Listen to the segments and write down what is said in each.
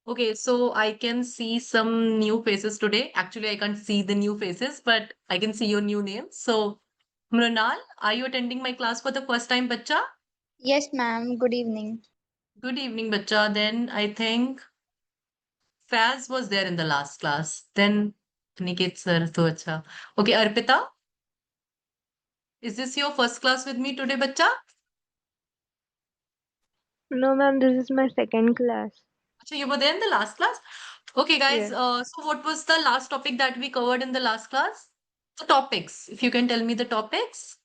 Okay, so I can see some new faces today. Actually, I can't see the new faces, but I can see your new names. So, Mrunal, are you attending my class for the first time, bacha? Yes, ma'am. Good evening. Good evening, bacha. Then I think Faz was there in the last class. Then Aniket sir, to acha. Okay, Arpita, is this your first class with me today, bacha? No, ma'am, this is my second class. Acha, you were there in the last class? Okay, guys. Yes. So what was the last topic that we covered in the last class? The topics. If you can tell me the topics.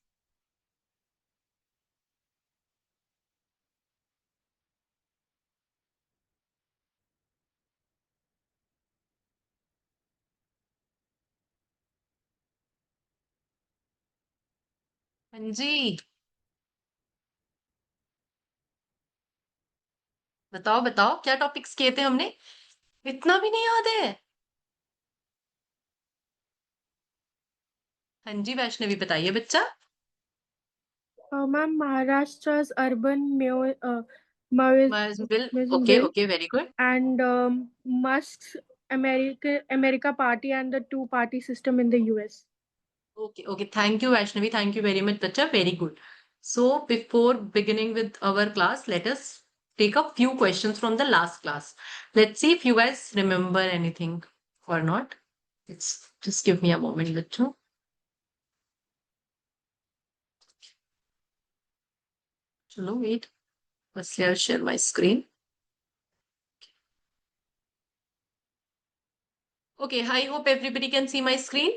हाँ जी, बताओ बताओ क्या topics किए थे हमने? इतना भी नहीं याद है? हाँ जी, वैष्णवी बताइए बच्चा। Ma'am, Maharashtra's urban Maoism okay bill okay, very good. and Musk's America Party and the two-party system in the US. Okay okay, thank you Vaishnavi, thank you very much बच्चा, very good. So before beginning with our class, let us take a few questions from the last class. Let's see if you guys remember anything or not. It's just give me a moment बच्चों. चलो wait, firstly I'll share my screen. Okay, I hope everybody can see my screen.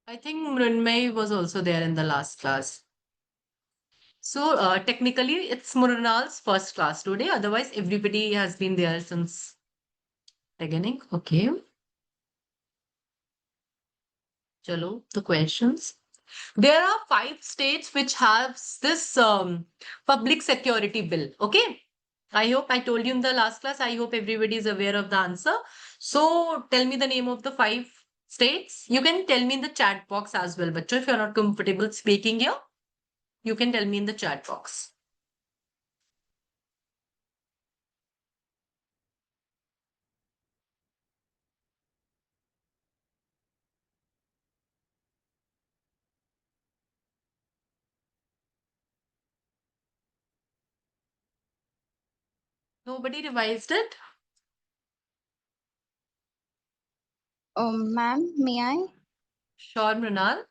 I think Mrunmay was also there in the last class. So technically, it's Mrunal's first class today. Otherwise, everybody has been there since beginning. Okay. Chalo, the questions. There are 5 states which have this public security bill. Okay. I hope I told you in the last class. I hope everybody is aware of the answer. So tell me the name of the 5 states. You can tell me in the chat box as well. But if you're not comfortable speaking here, you can tell me in the chat box. Nobody revised it? Ma'am, may I? Sure, Mrinal.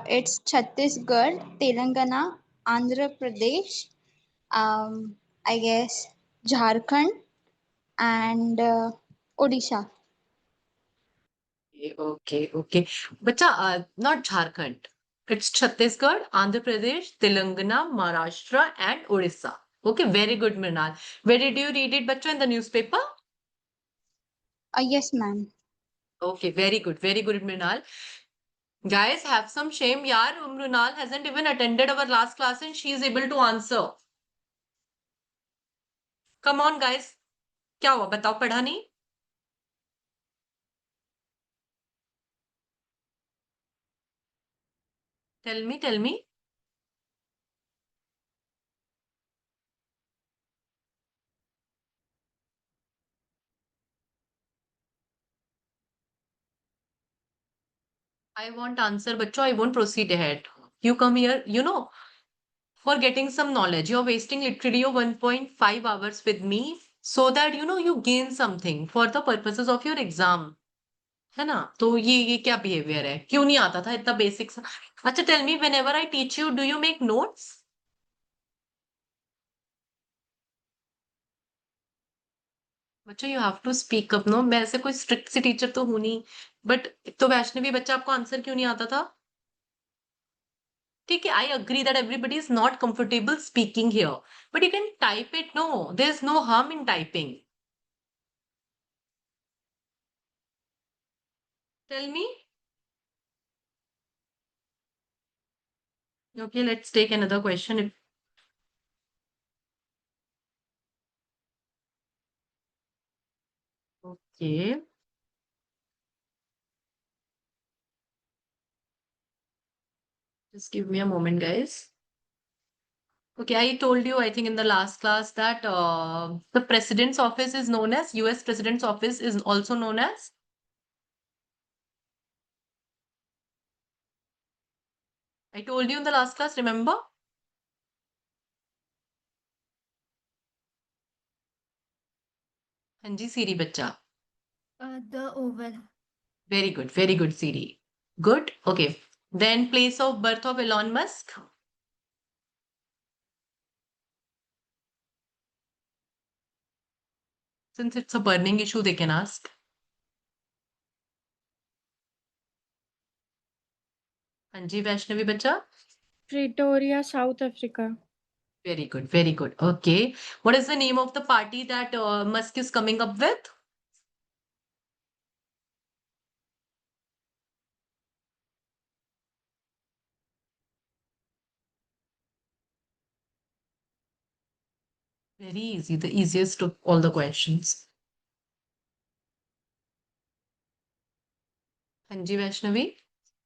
It's Chhattisgarh, Telangana, Andhra Pradesh, I guess Jharkhand, and Odisha. Okay, okay. Bacha, not Jharkhand. It's Chhattisgarh, Andhra Pradesh, Telangana, Maharashtra, and Odisha. Okay, very good, Mrinal. Where did you read it, Bacha, in the newspaper? Yes, ma'am. Okay, very good, Mrinal. Guys, have some shame, yaar. Mrinal hasn't even attended our last class and she is able to answer. Come on, guys. क्या हुआ बताओ पढ़ा नहीं? Tell me. I want answer, bachcho. I won't proceed ahead. You come here, for getting some knowledge. You're wasting literally your 1.5 hours with me so that you gain something for the purposes of your exam. है ना? तो ये क्या behaviour है? क्यों नहीं आता था इतना बेसिक सा? अच्छा, tell me, whenever I teach you, do you make notes? बच्चों, you have to speak up, no? मैं ऐसे कोई स्ट्रिक्ट सी टीचर तो हूं नहीं, बट तो वैष्णवी बच्चा आपको आंसर क्यों नहीं आता था? ठीक है, I agree that everybody is not comfortable speaking here, but you can type it, no? There is no harm in typing. Tell me. Okay, let's take another question. Okay. Just give me a moment, guys. Okay, I told you, I think in the last class that the president's office is known as, US president's office is also known as. I told you in the last class, remember? Hanji Siri bacha. The Oval. Very good, Siri. Good. Okay. Then place of birth of Elon Musk. Since it's a burning issue, they can ask. Hanji Vaishnavi bacha. Pretoria, South Africa. Very good, very good. Okay. What is the name of the party that Musk is coming up with? Very easy, the easiest of all the questions. Hanji Vaishnavi.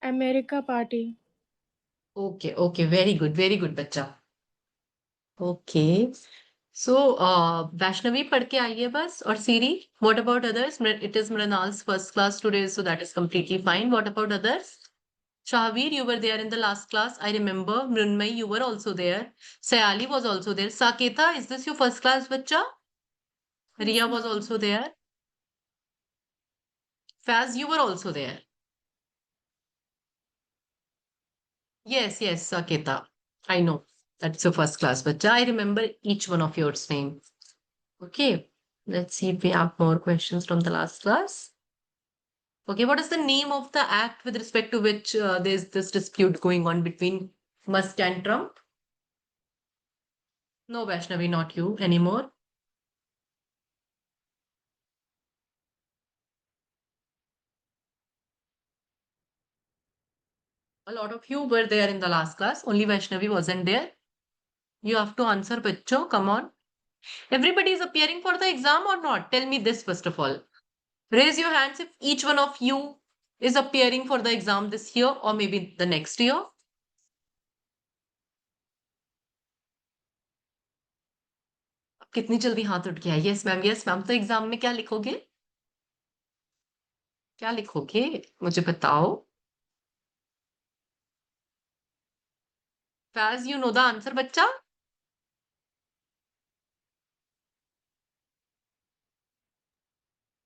America Party. Okay, okay. Very good, bacha. Okay. So, Vaishnavi पढ़ के आइए बस और Siri, what about others? It is Mrinal's first class today, so that is completely fine. What about others? Shahveer, you were there in the last class. I remember. Mrunmay, you were also there. Sayali was also there. Saketa, is this your first class, bacha? Ria was also there. Faz, you were also there. Yes, Saketa. I know. That's your first class, bacha. I remember each one of your name. Okay. Let's see if we have more questions from the last class. Okay, what is the name of the act with respect to which there's this dispute going on between Musk and Trump? No, Vaishnavi, not you anymore. A lot of you were there in the last class. Only Vaishnavi wasn't there. You have to answer, Bachcho. Come on. Everybody is appearing for the exam or not? Tell me this first of all. Raise your hands if each one of you is appearing for the exam this year or maybe the next year. अब कितनी जल्दी हाथ उठ गया? Yes ma'am. तो exam में क्या लिखोगे? क्या लिखोगे? मुझे बताओ. Faz, you know the answer, bacha?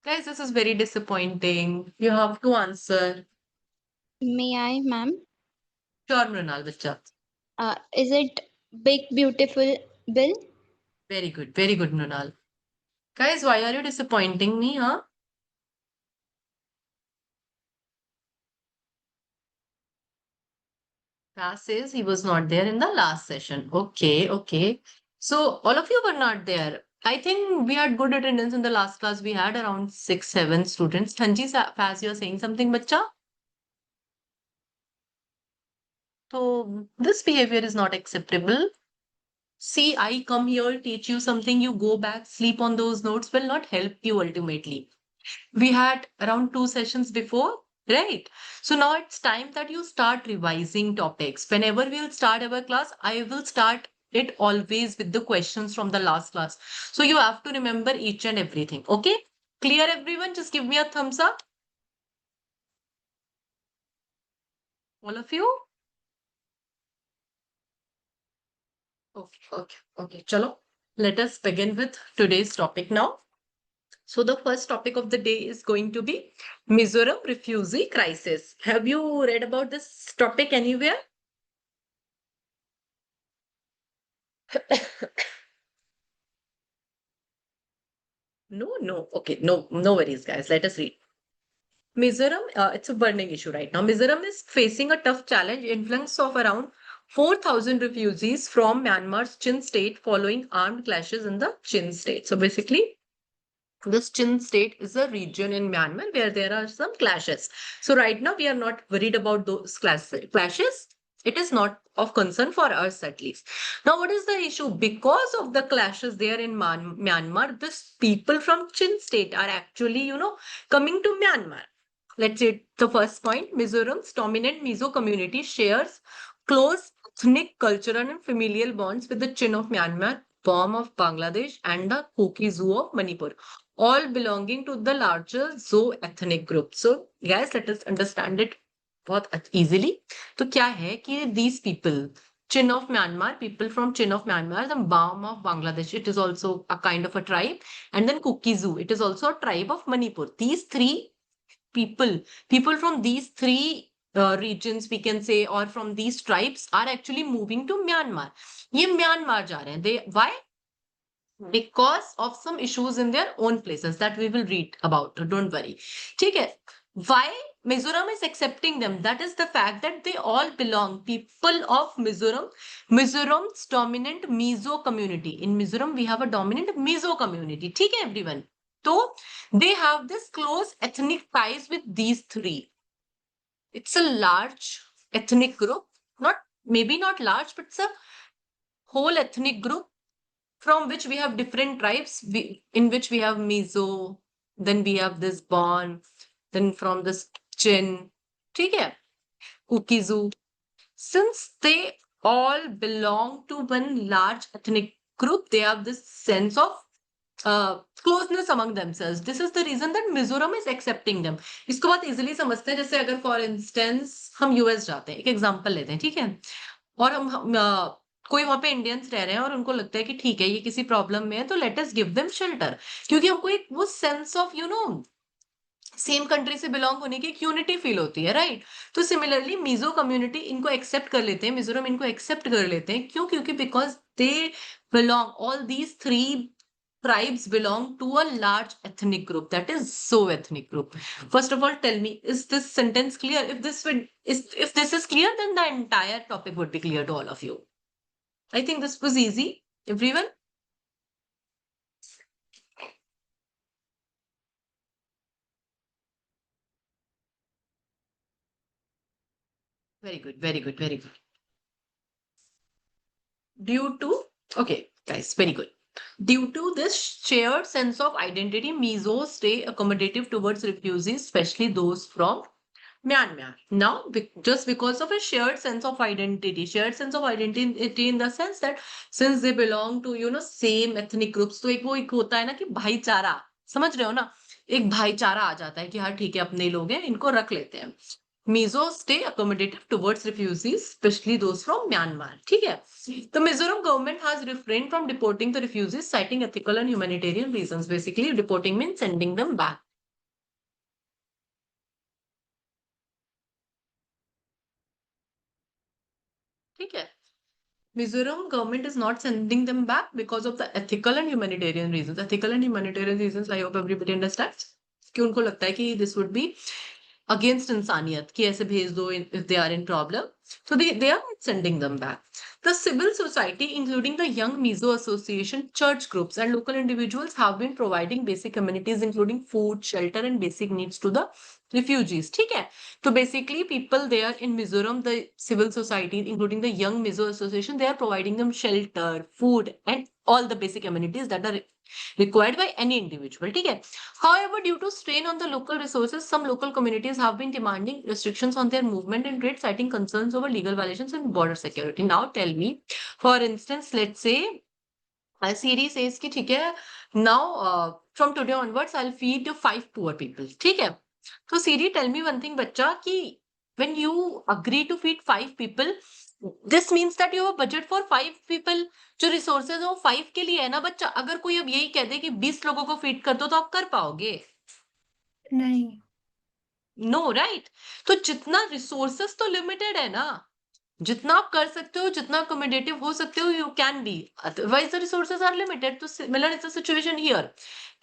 Guys, this is very disappointing. You have to answer. May I, ma'am? Sure, Mrinal, bacha. Is it Big Beautiful Bill? Very good, Mrinal. Guys, why are you disappointing me, huh? Faz says he was not there in the last session. Okay. So, all of you were not there. I think we had good attendance in the last class. We had around 6, 7 students. Thanji, Faz, you're saying something, bacha? So, this behavior is not acceptable. See, I come here, teach you something, you go back, sleep on those notes will not help you ultimately. We had around 2 sessions before, right? So now it's time that you start revising topics. Whenever we'll start our class, I will start it always with the questions from the last class. So you have to remember each and everything. Okay? Clear, everyone? Just give me a thumbs up. All of you? Okay. Chalo. Let us begin with today's topic now. So the first topic of the day is going to be Mizoram refugee crisis. Have you read about this topic anywhere? No. Okay, no worries, guys. Let us read. Mizoram, it's a burning issue right now. Mizoram is facing a tough challenge, influx of around 4,000 refugees from Myanmar's Chin state following armed clashes in the Chin state. So basically, this Chin state is a region in Myanmar where there are some clashes. So right now we are not worried about those clashes. It is not of concern for us at least. Now, what is the issue? Because of the clashes there in Myanmar, this people from Chin state are actually, coming to Myanmar. Let's say the first point, Mizoram's dominant Mizo community shares close ethnic, cultural, and familial bonds with the Chin of Myanmar, Bom of Bangladesh, and the Kuki Zoo of Manipur, all belonging to the larger Zo ethnic group. So, guys, let us understand it बहुत easily. तो क्या है कि these people, Chin of Myanmar, people from Chin of Myanmar, the Bam of Bangladesh, it is also a kind of a tribe, and then Kuki Zoo, it is also a tribe of Manipur. These three people from these three regions, we can say, or from these tribes are actually moving to Myanmar. ये Myanmar जा रहे हैं. They why? Because of some issues in their own places that we will read about. Don't worry. ठीक है. Why Mizoram is accepting them? That is the fact that they all belong. People of Mizoram, Mizoram's dominant Mizo community. In Mizoram, we have a dominant Mizo community. ठीक है, everyone. So they have this close ethnic ties with these three. It's a large ethnic group, maybe not large, but it's a whole ethnic group from which we have different tribes, in which we have Mizo, then we have this Bon, then from this Chin, ठीक है, Kukizu. Since they all belong to one large ethnic group, they have this sense of closeness among themselves. This is the reason that Mizoram is accepting them. इसको बहुत easily समझते हैं. जैसे अगर for instance हम US जाते हैं, एक example लेते हैं, ठीक है, और हम कोई वहां पे इंडियंस रह रहे हैं और उनको लगता है कि ठीक है ये किसी प्रॉब्लम में है, तो let us give them shelter, क्योंकि हमको एक वो सेंस ऑफ सेम कंट्री से बिलोंग होने की एक यूनिटी फील होती है, राइट? तो सिमिलरली मिजो कम्युनिटी इनको एक्सेप्ट कर लेते हैं, मिजोरम इनको एक्सेप्ट कर लेते हैं. क्यों? क्योंकि because they belong, all these three tribes belong to a large ethnic group, that is Zo ethnic group. First of all, tell me, is this sentence clear? If this is clear, then the entire topic would be clear to all of you. I think this was easy, everyone. Very good, very good, very good. Due to, okay, guys, very good. Due to this shared sense of identity, Mizos stay accommodative towards refugees, especially those from Myanmar. Now, just because of a shared sense of identity in the sense that since they belong to, same ethnic groups, तो एक होता है ना कि भाईचारा, समझ रहे हो ना? एक भाईचारा आ जाता है कि हाँ ठीक है, अपने लोग हैं, इनको रख लेते हैं. Mizos stay accommodative towards refugees, especially those from Myanmar. ठीक है? The Mizoram government has refrained from deporting the refugees, citing ethical and humanitarian reasons. Basically, deporting means sending them back. ठीक है? Mizoram government is not sending them back because of the ethical and humanitarian reasons. Ethical and humanitarian reasons, I hope everybody understands. कि उनको लगता है कि this would be against इंसानियत, कि ऐसे भेज दो if they are in problem. So they are not sending them back. The civil society, including the Young Mizo Association, church groups, and local individuals have been providing basic amenities, including food, shelter, and basic needs to the refugees. ठीक है? So basically, people there in Mizoram, the civil society, including the Young Mizo Association, they are providing them shelter, food, and all the basic amenities that are required by any individual. ठीक है? However, due to strain on the local resources, some local communities have been demanding restrictions on their movement and trade, citing concerns over legal violations and border security. Now tell me, for instance, let's say Siri says कि ठीक है, now from today onwards I'll feed 5 poor people. ठीक है? So Siri, tell me one thing बच्चा, कि when you agree to feed 5 people, this means that you have a budget for 5 people. जो resources है वो 5 के लिए है ना बच्चा. अगर कोई अब यही कह दे कि 20 लोगों को feed कर दो, तो आप कर पाओगे? नहीं. No, right? तो जितना रिसोर्सेस तो लिमिटेड है ना, जितना आप कर सकते हो, जितना अकोमोडेटिव हो सकते हो, you can be. Otherwise the resources are limited. तो similar is the situation here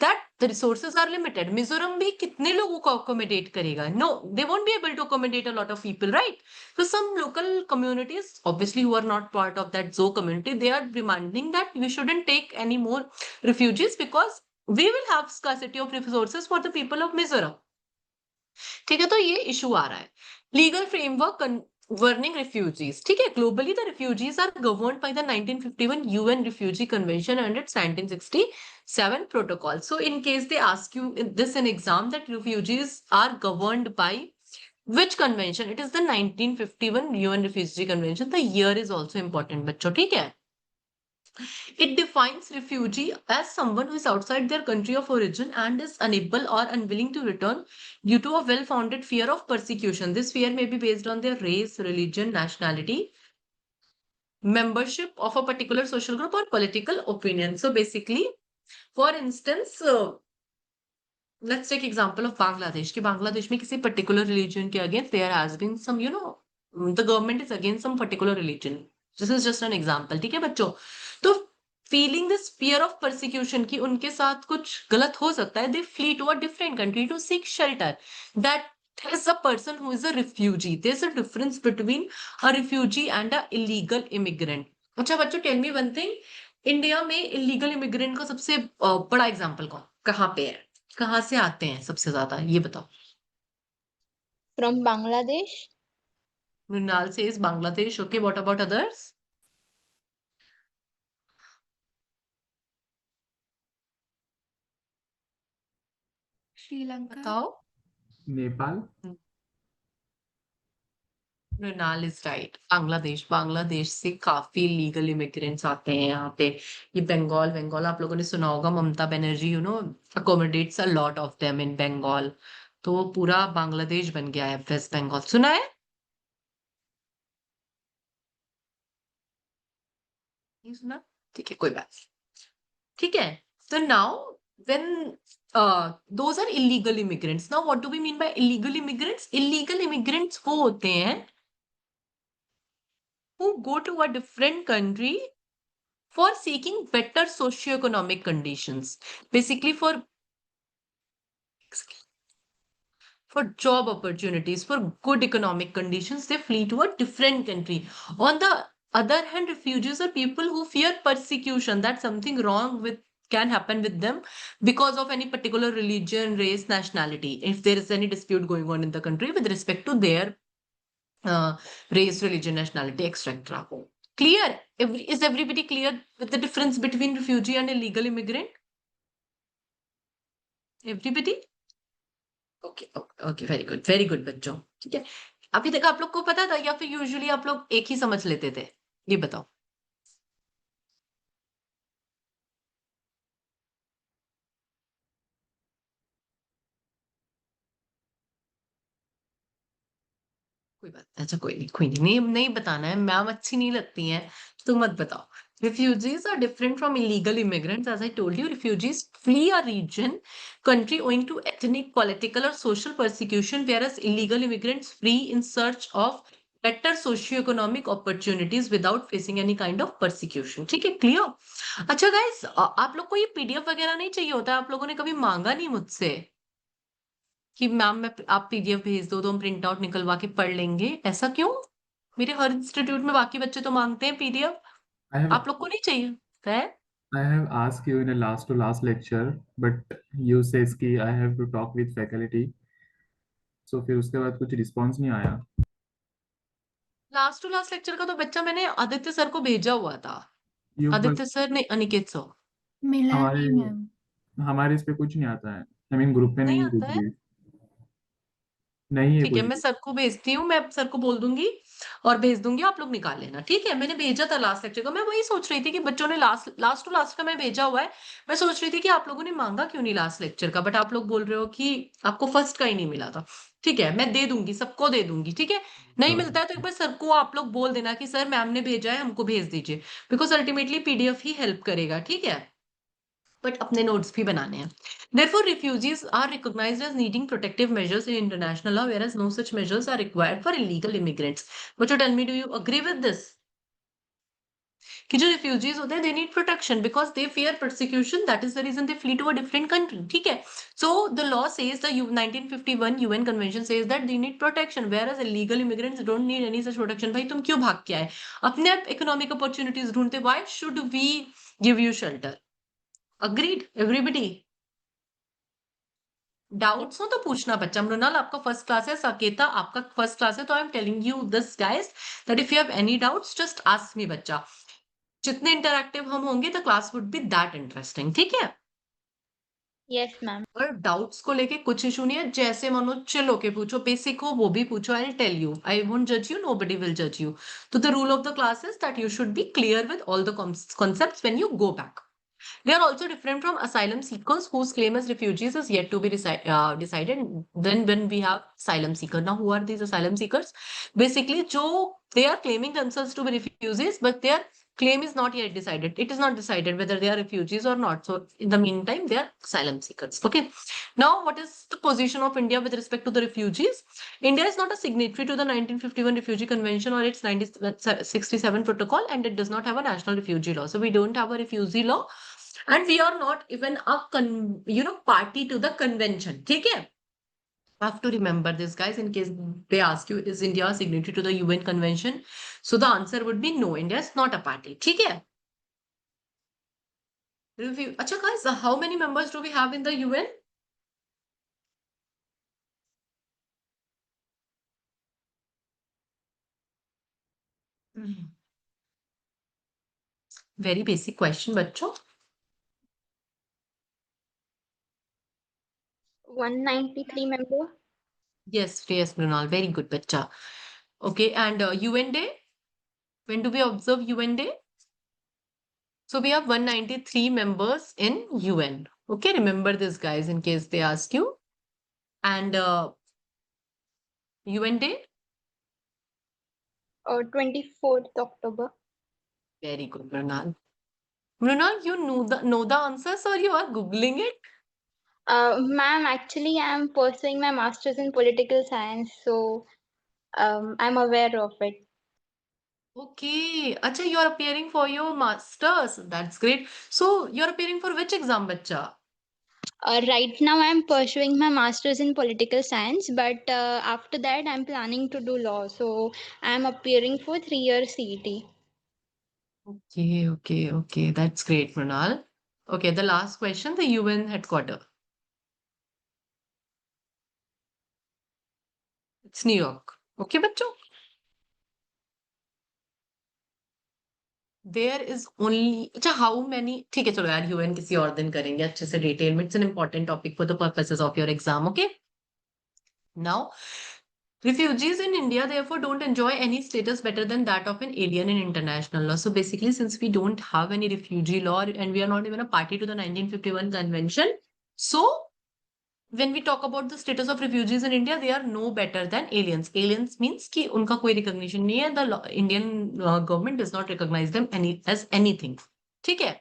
that the resources are limited. Mizoram भी कितने लोगों को अकोमोडेट करेगा? No, they won't be able to accommodate a lot of people, right? So some local communities, obviously who are not part of that Zo community, they are demanding that we shouldn't take any more refugees because we will have scarcity of resources for the people of Mizoram. ठीक है? तो ये issue आ रहा है. Legal framework governing refugees. ठीक है? Globally, the refugees are governed by the 1951 UN Refugee Convention and its 1967 protocol. So in case they ask you this in exam, that refugees are governed by Which convention? It is the 1951 UN Refugee Convention. The year is also important, बच्चों, ठीक है? It defines refugee as someone who is outside their country of origin and is unable or unwilling to return due to a well-founded fear of persecution. This fear may be based on their race, religion, nationality, membership of a particular social group, or political opinion. So basically, for instance, let's take example of Bangladesh. कि बांग्लादेश में किसी particular religion के against there has been some, the government is against some particular religion. This is just an example. ठीक है बच्चों? तो feeling this fear of persecution कि उनके साथ कुछ गलत हो सकता है, they flee to a different country to seek shelter. That is a person who is a refugee. There's a difference between a refugee and a illegal immigrant. अच्छा बच्चों, tell me one thing. India में illegal immigrant का सबसे बड़ा example कहाँ पे है? कहाँ से आते हैं सबसे ज्यादा, ये बताओ. From Bangladesh. Mrinal says Bangladesh. Okay, what about others? Sri Lanka. बताओ. नेपाल. Mrinal is right. बांग्लादेश से काफी लीगल इमिग्रेंट्स आते हैं यहाँ पे. ये बंगाल आप लोगों ने सुना होगा, Mamata Banerjee accommodates a lot of them in Bengal. तो वो पूरा बांग्लादेश बन गया है वेस्ट बंगाल. सुना है? नहीं सुना? ठीक है, कोई बात नहीं. ठीक है. तो now when those are illegal immigrants. Now what do we mean by illegal immigrants? Illegal immigrants वो होते हैं who go to a different country for seeking better socio-economic conditions. Basically for job opportunities, for good economic conditions, they flee to a different country. On the other hand, refugees are people who fear persecution, that something wrong can happen with them because of any particular religion, race, nationality. If there is any dispute going on in the country with respect to their race, religion, nationality, etc. Clear? Is everybody clear with the difference between refugee and illegal immigrant? Everybody? Okay, very good बच्चों. ठीक है. अभी तक आप लोग को पता था या फिर यूजुअली आप लोग एक ही समझ लेते थे? ये बताओ. कोई बात. अच्छा, कोई नहीं बताना है. मैम अच्छी नहीं लगती हैं तो मत बताओ. Refugees are different from illegal immigrants. As I told you, refugees flee a region, country owing to ethnic, political, or social persecution, whereas illegal immigrants flee in search of better socio-economic opportunities without facing any kind of persecution. ठीक है, clear? अच्छा guys, आप लोग को ये PDF वगैरह नहीं चाहिए होता? आप लोगों ने कभी मांगा नहीं मुझसे कि मैम आप PDF भेज दो तो हम प्रिंट आउट निकलवा के पढ़ लेंगे? ऐसा क्यों? मेरे हर इंस्टीट्यूट में बाकी बच्चे तो मांगते हैं PDF. आप लोग को नहीं चाहिए है? I have asked you in a last to last lecture, but you says कि I have to talk with faculty. So फिर उसके बाद कुछ response नहीं आया. लास्ट टू लास्ट लेक्चर का तो बच्चा मैंने आदित्य सर को भेजा हुआ था. You आदित्य सर नहीं, अनिकेत सर. मिला हमारे नहीं मैम. हमारे इस पे कुछ नहीं आता है. I mean ग्रुप में नहीं नहीं है आता कुछ है? भी. नहीं है ठीक है, कुछ मैं भी. सर को भेजती हूँ. मैं सर को बोल दूंगी और भेज दूंगी, आप लोग निकाल लेना. ठीक है, मैंने भेजा था लास्ट लेक्चर का. मैं वही सोच रही थी कि बच्चों ने लास्ट टू लास्ट का मैं भेजा हुआ है. मैं सोच रही थी कि आप लोगों ने मांगा क्यों नहीं लास्ट लेक्चर का, बट आप लोग बोल रहे हो कि आपको फर्स्ट का ही नहीं मिला था. ठीक है, मैं दे दूंगी, सबको दे दूंगी. ठीक है, नहीं मिलता है तो एक बार सर को आप लोग बोल देना कि सर मैम ने भेजा है, हमको भेज दीजिए. Because ultimately PDF he help करेगा. ठीक है, बट अपने नोट्स भी बनाने हैं. Therefore, refugees are recognized as needing protective measures in international law, whereas no such measures are required for illegal immigrants. But you tell me, do you agree with this? कि जो refugees होते हैं, they need protection because they fear persecution. That is the reason they flee to a different country. ठीक है? So the law says, the 1951 UN Convention says that they need protection, whereas illegal immigrants don't need any such protection. भाई तुम क्यों भाग के आए? अपने आप economic opportunities ढूंढते. Why should we give you shelter? Agreed, everybody? Doubts हो तो पूछना बच्चा. मृणाल आपका फर्स्ट क्लास है, साकेता आपका फर्स्ट क्लास है, तो I am telling you this guys that if you have any doubts just ask me बच्चा. जितने इंटरैक्टिव हम होंगे the class would be that interesting. ठीक है, Yes, ma'am. और डाउट्स को लेके कुछ इशू नहीं है, जैसे मानो चिल होके पूछो, बेसिक हो वो भी पूछो, I tell you, I won't जज यू, नोबडी विल जज यू. तो the rule of the class is that you should be clear with all the concepts when you go back. They are also different from asylum seekers whose claim as refugees is yet to be decided. Then when we have asylum seeker, now who are these asylum seekers? Basically, they are claiming themselves to be refugees, but their claim is not yet decided. It is not decided whether they are refugees or not. So in the meantime, they are asylum seekers. Okay. Now, what is the position of India with respect to the refugees? India is not a signatory to the 1951 Refugee Convention or its 1967 protocol, and it does not have a national refugee law. So we don't have a refugee law, and we are not even a party to the convention. Okay. Have to remember this, guys, in case they ask you, is India a signatory to the UN convention? So the answer would be no, India is not a party. Okay. Review. Acha guys, how many members do we have in the UN? Very basic question, बच्चों. 193 member. Yes, Mrinal, very good, bachcha. Okay, and UN Day. When do we observe UN Day? So we have 193 members in UN. Okay, remember this, guys, in case they ask you. And UN Day. 24th October. Very good, Mrinal. Mrinal, you know the answers, or you are googling it? Ma'am, actually, I'm pursuing my master's in political science, so I'm aware of it. Okay, acha, you are appearing for your masters. That's great. So you are appearing for which exam, bacha? Right now, I'm pursuing my master's in political science, but after that, I'm planning to do law. So I'm appearing for 3 year CET. Okay. That's great, Mrinal. Okay, the last question, the UN headquarters. It's New York. Okay, बच्चों. There is only, अच्छा, how many, ठीक है, चलो यार, UN किसी और दिन करेंगे अच्छे से डिटेल में. It's an important topic for the purposes of your exam. Okay. Now, refugees in India therefore don't enjoy any status better than that of an alien in international law. So basically, since we don't have any refugee law and we are not even a party to the 1951 convention, so when we talk about the status of refugees in India, they are no better than aliens. Aliens means कि उनका कोई recognition नहीं है. The Indian government does not recognize them as anything. ठीक है?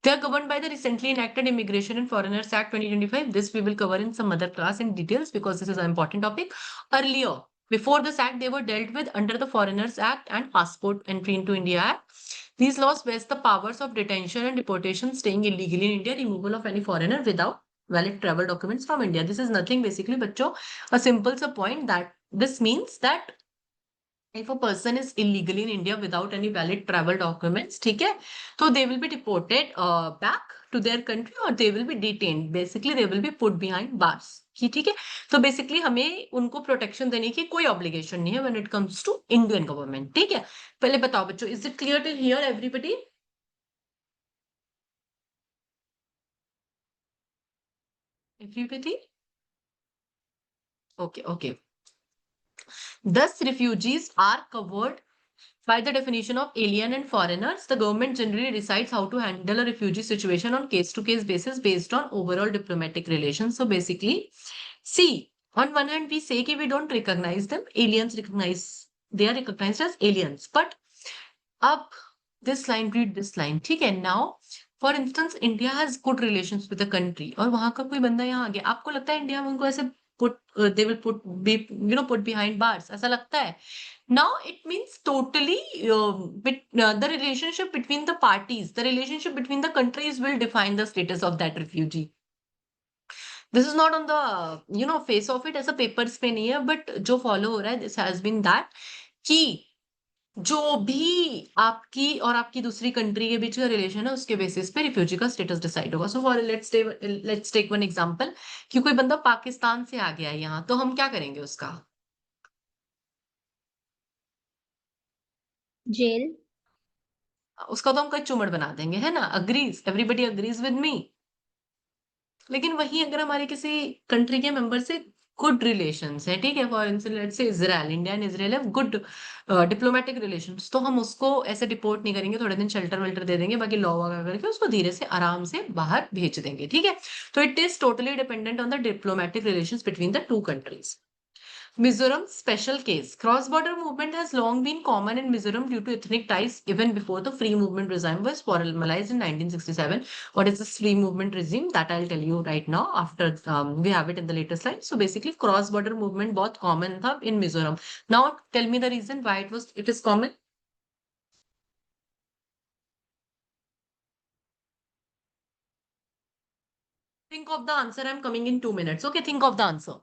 They are governed by the recently enacted Immigration and Foreigners Act 2025. This we will cover in some other class in details because this is an important topic. Earlier, before this act, they were dealt with under the Foreigners Act and Passport Entry into India Act. These laws vest the powers of detention and deportation, staying illegally in India, removal of any foreigner without valid travel documents from India. This is nothing basically, bachcho, a simple point that this means that if a person is illegally in India without any valid travel documents, ठीक है, so they will be deported back to their country or they will be detained. Basically, they will be put behind bars. ठीक है, तो basically हमें उनको protection देने की कोई obligation नहीं है when it comes to Indian government. ठीक है, पहले बताओ बच्चों, is it clear till here, everybody? Everybody? Okay. Thus, refugees are covered by the definition of alien and foreigners. The government generally decides how to handle a refugee situation on case-to-case basis based on overall diplomatic relations. So basically, see, on one hand, we say that we don't recognize them. They are recognized as aliens. But up this line, read this line. ठीक है, now, for instance, India has good relations with the country. और वहां का कोई बंदा यहाँ आ गया. आपको लगता है इंडिया में उनको ऐसे they will put behind bars. ऐसा लगता है. Now it means totally the relationship between the parties, the relationship between the countries will define the status of that refugee. This is not on the face of it, ऐसा papers पे नहीं है, but जो follow हो रहा है, this has been that कि जो भी आपकी और आपकी दूसरी कंट्री के बीच का रिलेशन है उसके बेसिस पे रिफ्यूजी का स्टेटस डिसाइड होगा. So for let's take one example कि कोई बंदा पाकिस्तान से आ गया है यहाँ, तो हम क्या करेंगे उसका? Jail. उसका तो हम कच्चूमड़ बना देंगे, है ना? Agrees, everybody agrees with me? लेकिन वही अगर हमारे किसी कंट्री के मेंबर से गुड रिलेशंस है, ठीक है, for instance let's say Israel, India and Israel है गुड डिप्लोमेटिक रिलेशंस, तो हम उसको ऐसे डिपोर्ट नहीं करेंगे, थोड़े दिन शेल्टर वेल्टर दे देंगे, बाकी लॉ वगैरह करके उसको धीरे से आराम से बाहर भेज देंगे, ठीक है। तो it is totally dependent on the diplomatic relations between the two countries. Mizoram special case. Cross-border movement has long been common in Mizoram due to ethnic ties even before the free movement regime was formalized in 1967. What is this free movement regime? That I'll tell you right now after we have it in the later slide. So basically cross-border movement बहुत common था in Mizoram. Now tell me the reason why it is common. Think of the answer. I'm coming in 2 minutes. Okay, think of the answer.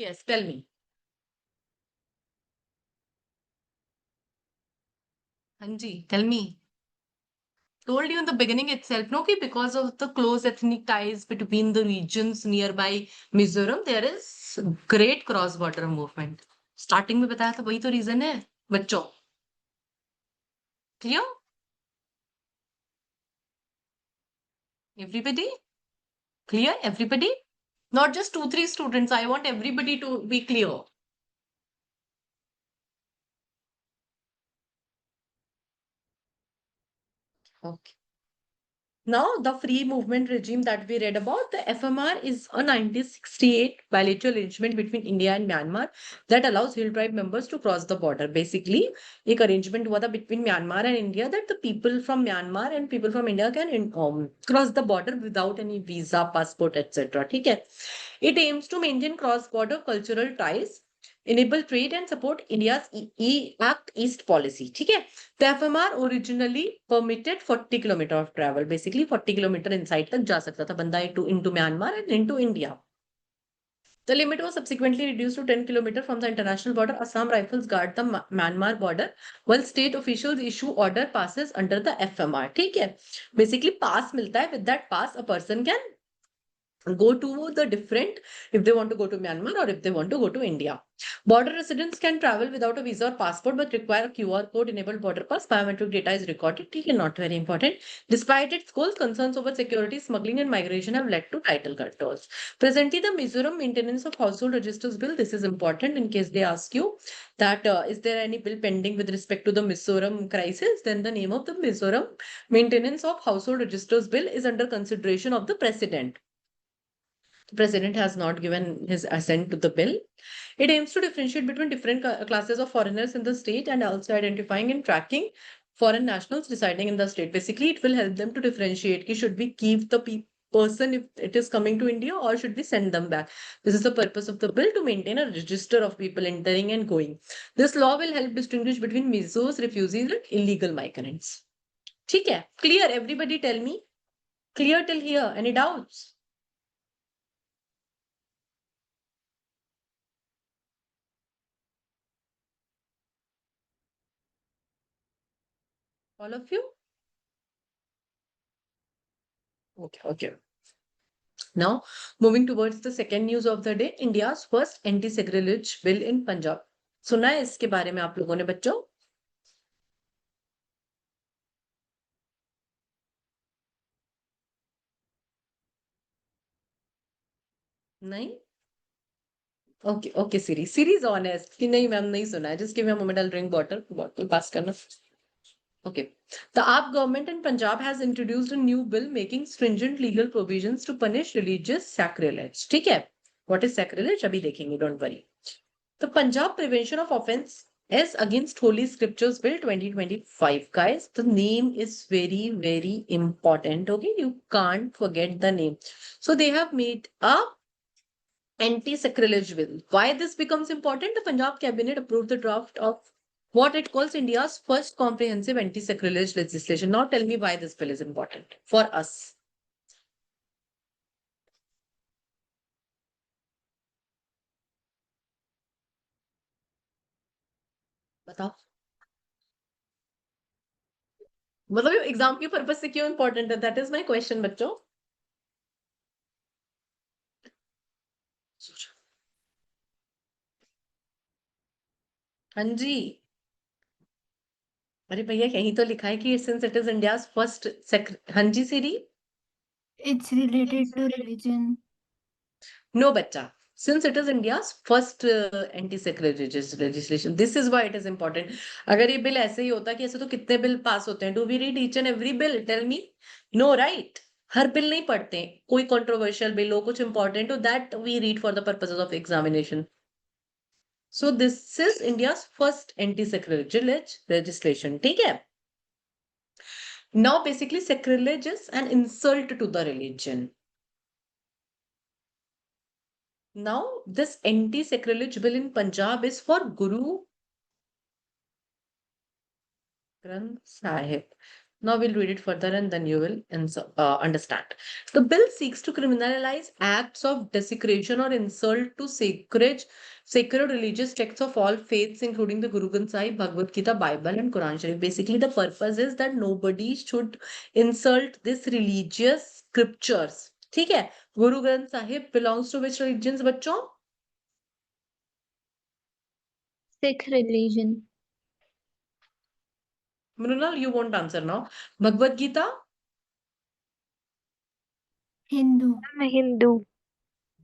Yes, tell me. Hanji, tell me. Told you in the beginning itself, no, कि because of the close ethnic ties between the regions nearby Mizoram, there is great cross-border movement. Starting में बताया था वही तो reason है बच्चों. Clear? Everybody? Clear? Everybody? Not just 2, 3 students. I want everybody to be clear. Okay. Now, the free movement regime that we read about, the FMR is a 1968 bilateral arrangement between India and Myanmar that allows Hill tribe members to cross the border. Basically, एक arrangement हुआ था between Myanmar and India that the people from Myanmar and people from India can cross the border without any visa, passport, etc. ठीक है? It aims to maintain cross-border cultural ties, enable trade and support India's Act East policy. ठीक है? The FMR originally permitted 40 kilometer of travel. Basically 40 kilometer inside तक जा सकता था बंदा into Myanmar and into India. The limit was subsequently reduced to 10 kilometers from the international border. Assam Rifles guard the Myanmar border, while state officials issue order passes under the FMR. ठीक है? Basically pass मिलता है. With that pass, a person can go to the different, if they want to go to Myanmar or if they want to go to India. Border residents can travel without a visa or passport but require a QR code enabled border pass. Biometric data is recorded. Not very important. Despite its goals, concerns over security, smuggling and migration have led to title controls. Presently, the Mizoram Maintenance of Household Registers Bill, this is important in case they ask you that is there any bill pending with respect to the Mizoram crisis, then the name of the Mizoram Maintenance of Household Registers Bill is under consideration of the President. The President has not given his assent to the bill. It aims to differentiate between different classes of foreigners in the state and also identifying and tracking foreign nationals residing in the state. Basically, it will help them to differentiate ki should we keep the person if it is coming to India or should we send them back. This is the purpose of the bill, to maintain a register of people entering and going. This law will help distinguish between Mizos, refugees and illegal migrants. ठीक है? Clear? Everybody tell me. Clear till here? Any doubts? All of you? Okay. Now, moving towards the second news of the day, India's first anti-sacrilege bill in Punjab. सुना है इसके बारे में आप लोगों ने बच्चों? नहीं? ओके ओके सीरी सीरीज ऑनेस्ट कि नहीं मैम नहीं सुना है. Just give me a moment, I drink bottle pass करना. Okay. The AAP government in Punjab has introduced a new bill making stringent legal provisions to punish religious sacrilege. ठीक है? What is sacrilege? अभी देखेंगे, don't worry. The Punjab Prevention of Offence is Against Holy Scriptures Bill 2025. Guys, the name is very, very important. Okay, you can't forget the name. So they have made a anti-sacrilege bill. Why this becomes important? The Punjab cabinet approved the draft of what it calls India's first comprehensive anti-sacrilege legislation. Now tell me why this bill is important for us. बताओ. मतलब exam के purpose से क्यों important है? That is my question बच्चों. हाँ जी. अरे भैया यहीं तो लिखा है कि since it is India's first हाँ जी सीरी. It's related to religion. No, bachcha. Since it is India's first anti-sacrilege legislation, this is why it is important. अगर ये बिल ऐसे ही होता कि ऐसे तो कितने बिल पास होते हैं? Do we read each and every bill? Tell me. No, right? Her bill नहीं पढ़ते हैं. कोई controversial बिल हो, कुछ important हो, that we read for the purposes of examination. So this is India's first anti-sacrilege legislation. ठीक है? Now basically sacrilege is an insult to the religion. Now, this anti-sacrilege bill in Punjab is for Guru Granth Sahib. Now we'll read it further and then you will understand. The bill seeks to criminalize acts of desecration or insult to sacred religious texts of all faiths, including the Guru Granth Sahib, Bhagavad Gita, Bible, and Quran Sharif. Basically, the purpose is that nobody should insult this religious scriptures. ठीक है? Guru Granth Sahib belongs to which religions, बच्चों? Sikh religion. Mrunal, you won't answer now. Bhagavad Gita? Hindu. I'm a Hindu.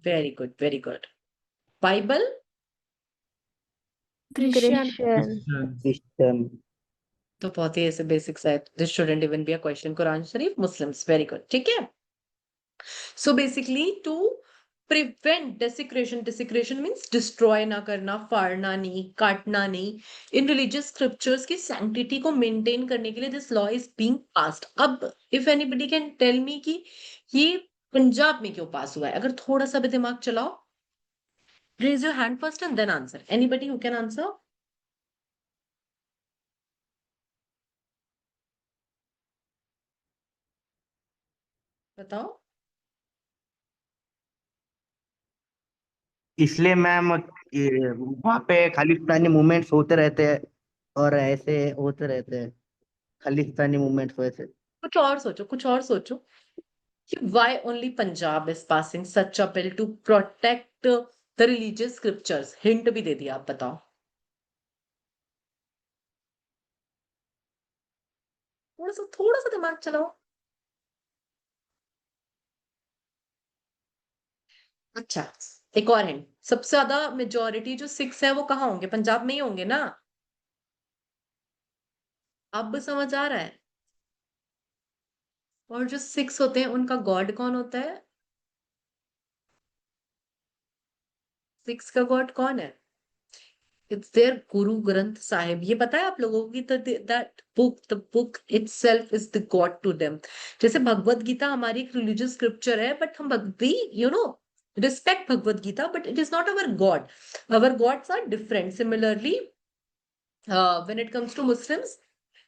Very good, very good. Bible? Christian. Christian. Christian. तो बहुत ही ऐसे basics है. This shouldn't even be a question. Quran Sharif, Muslims. Very good. ठीक है? So basically to prevent desecration. Desecration means destroy ना करना, फाड़ना नहीं, काटना नहीं. In religious scriptures की sanctity को maintain करने के लिए this law is being passed. अब if anybody can tell me कि ये पंजाब में क्यों पास हुआ है? अगर थोड़ा सा भी दिमाग चलाओ. Raise your hand first and then answer. Anybody who can answer? बताओ. इसलिए मैम वहाँ पे खालिस्तानी मूवमेंट्स होते रहते हैं और ऐसे होते रहते हैं खालिस्तानी मूवमेंट्स वैसे. कुछ और सोचो, कुछ और सोचो कि why only Punjab is passing such a bill to protect the religious scriptures. Hint भी दे दिया, आप बताओ. थोड़ा सा दिमाग चलाओ. अच्छा, एक और हिंट. सबसे ज्यादा मेजोरिटी जो सिक्स है वो कहाँ होंगे? पंजाब में ही होंगे ना? अब समझ आ रहा है? और जो सिक्स होते हैं उनका गॉड कौन होता है? सिक्स का गॉड कौन है? It's their Guru Granth Sahib. ये पता है आप लोगों को कि that book, the book itself is the God to them. जैसे भगवत गीता हमारी एक religious scripture है, but हम we respect Bhagavad Gita, but it is not our God. Our gods are different. Similarly, when it comes to Muslims,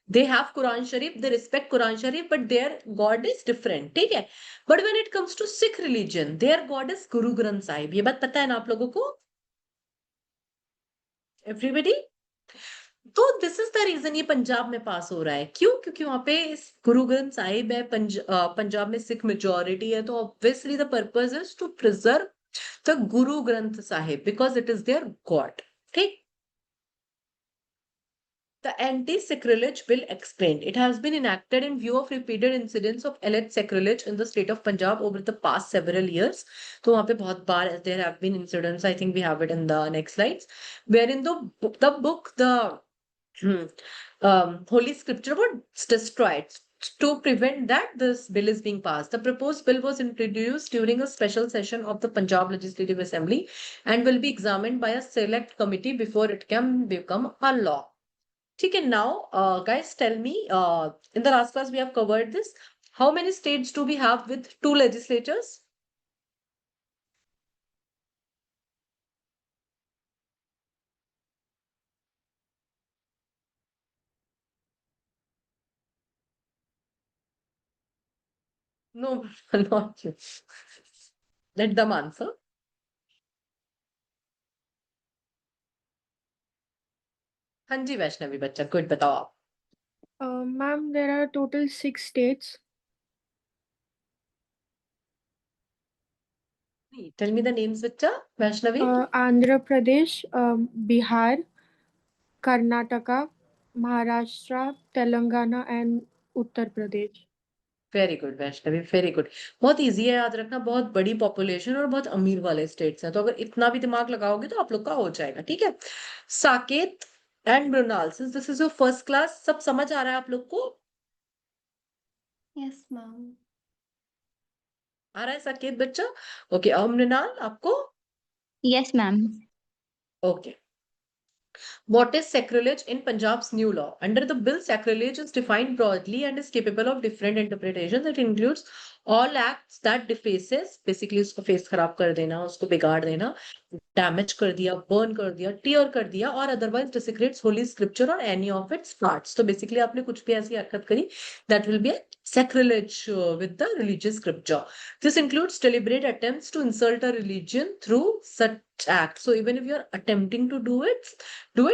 they have Quran Sharif, they respect Quran Sharif, but their God is different. ठीक है? But when it comes to Sikh religion, their God is Guru Granth Sahib. ये बात पता है ना आप लोगों को? Everybody? तो दिस इज द रीजन ये पंजाब में पास हो रहा है. क्यों? क्योंकि वहां पे गुरु ग्रंथ साहिब है. पंजाब में सिख मेजोरिटी है, तो obviously the purpose is to preserve the Guru Granth Sahib because it is their god. ठीक. The Anti-Sacrilege Bill explained. It has been enacted in view of repeated incidents of alleged sacrilege in the state of Punjab over the past several years. तो वहाँ पे बहुत बार there have been incidents. I think we have it in the next slides, wherein the book, Holy Scripture was destroyed. To prevent that, this bill is being passed. The proposed bill was introduced during a special session of the Punjab Legislative Assembly and will be examined by a select committee before it can become a law. Okay, now, guys, tell me, in the last class we have covered this. How many states do we have with 2 legislatures? No, not you. Let them answer. हाँ जी वैष्णवी बच्चा, good, बताओ आप. Ma'am, there are total 6 states. Tell me the names, बच्चा, Vaishnavi. Andhra Pradesh, Bihar, Karnataka, Maharashtra, Telangana, and Uttar Pradesh. Very good Vaishnavi, very good. बहुत easy है याद रखना, बहुत बड़ी पॉपुलेशन और बहुत अमीर वाले स्टेट्स हैं, तो अगर इतना भी दिमाग लगाओगे तो आप लोग का हो जाएगा. ठीक है. Saket and Mrinal, since this is your first class, सब समझ आ रहा है आप लोग को? Yes, ma'am. आ रहा है साकेत बच्चा? ओके. अब मृणाल आपको? Yes, ma'am. Okay. What is sacrilege in Punjab's new law? Under the bill, sacrilege is defined broadly and is capable of different interpretations. It includes all acts that defaces, basically उसको face खराब कर देना, उसको बिगाड़ देना, damage कर दिया, burn कर दिया, tear कर दिया, और otherwise desecrates holy scripture or any of its parts. तो basically आपने कुछ भी ऐसी हरकत करी, that will be a sacrilege with the religious scripture. This includes deliberate attempts to insult a religion through such acts. So even if you are attempting to do it,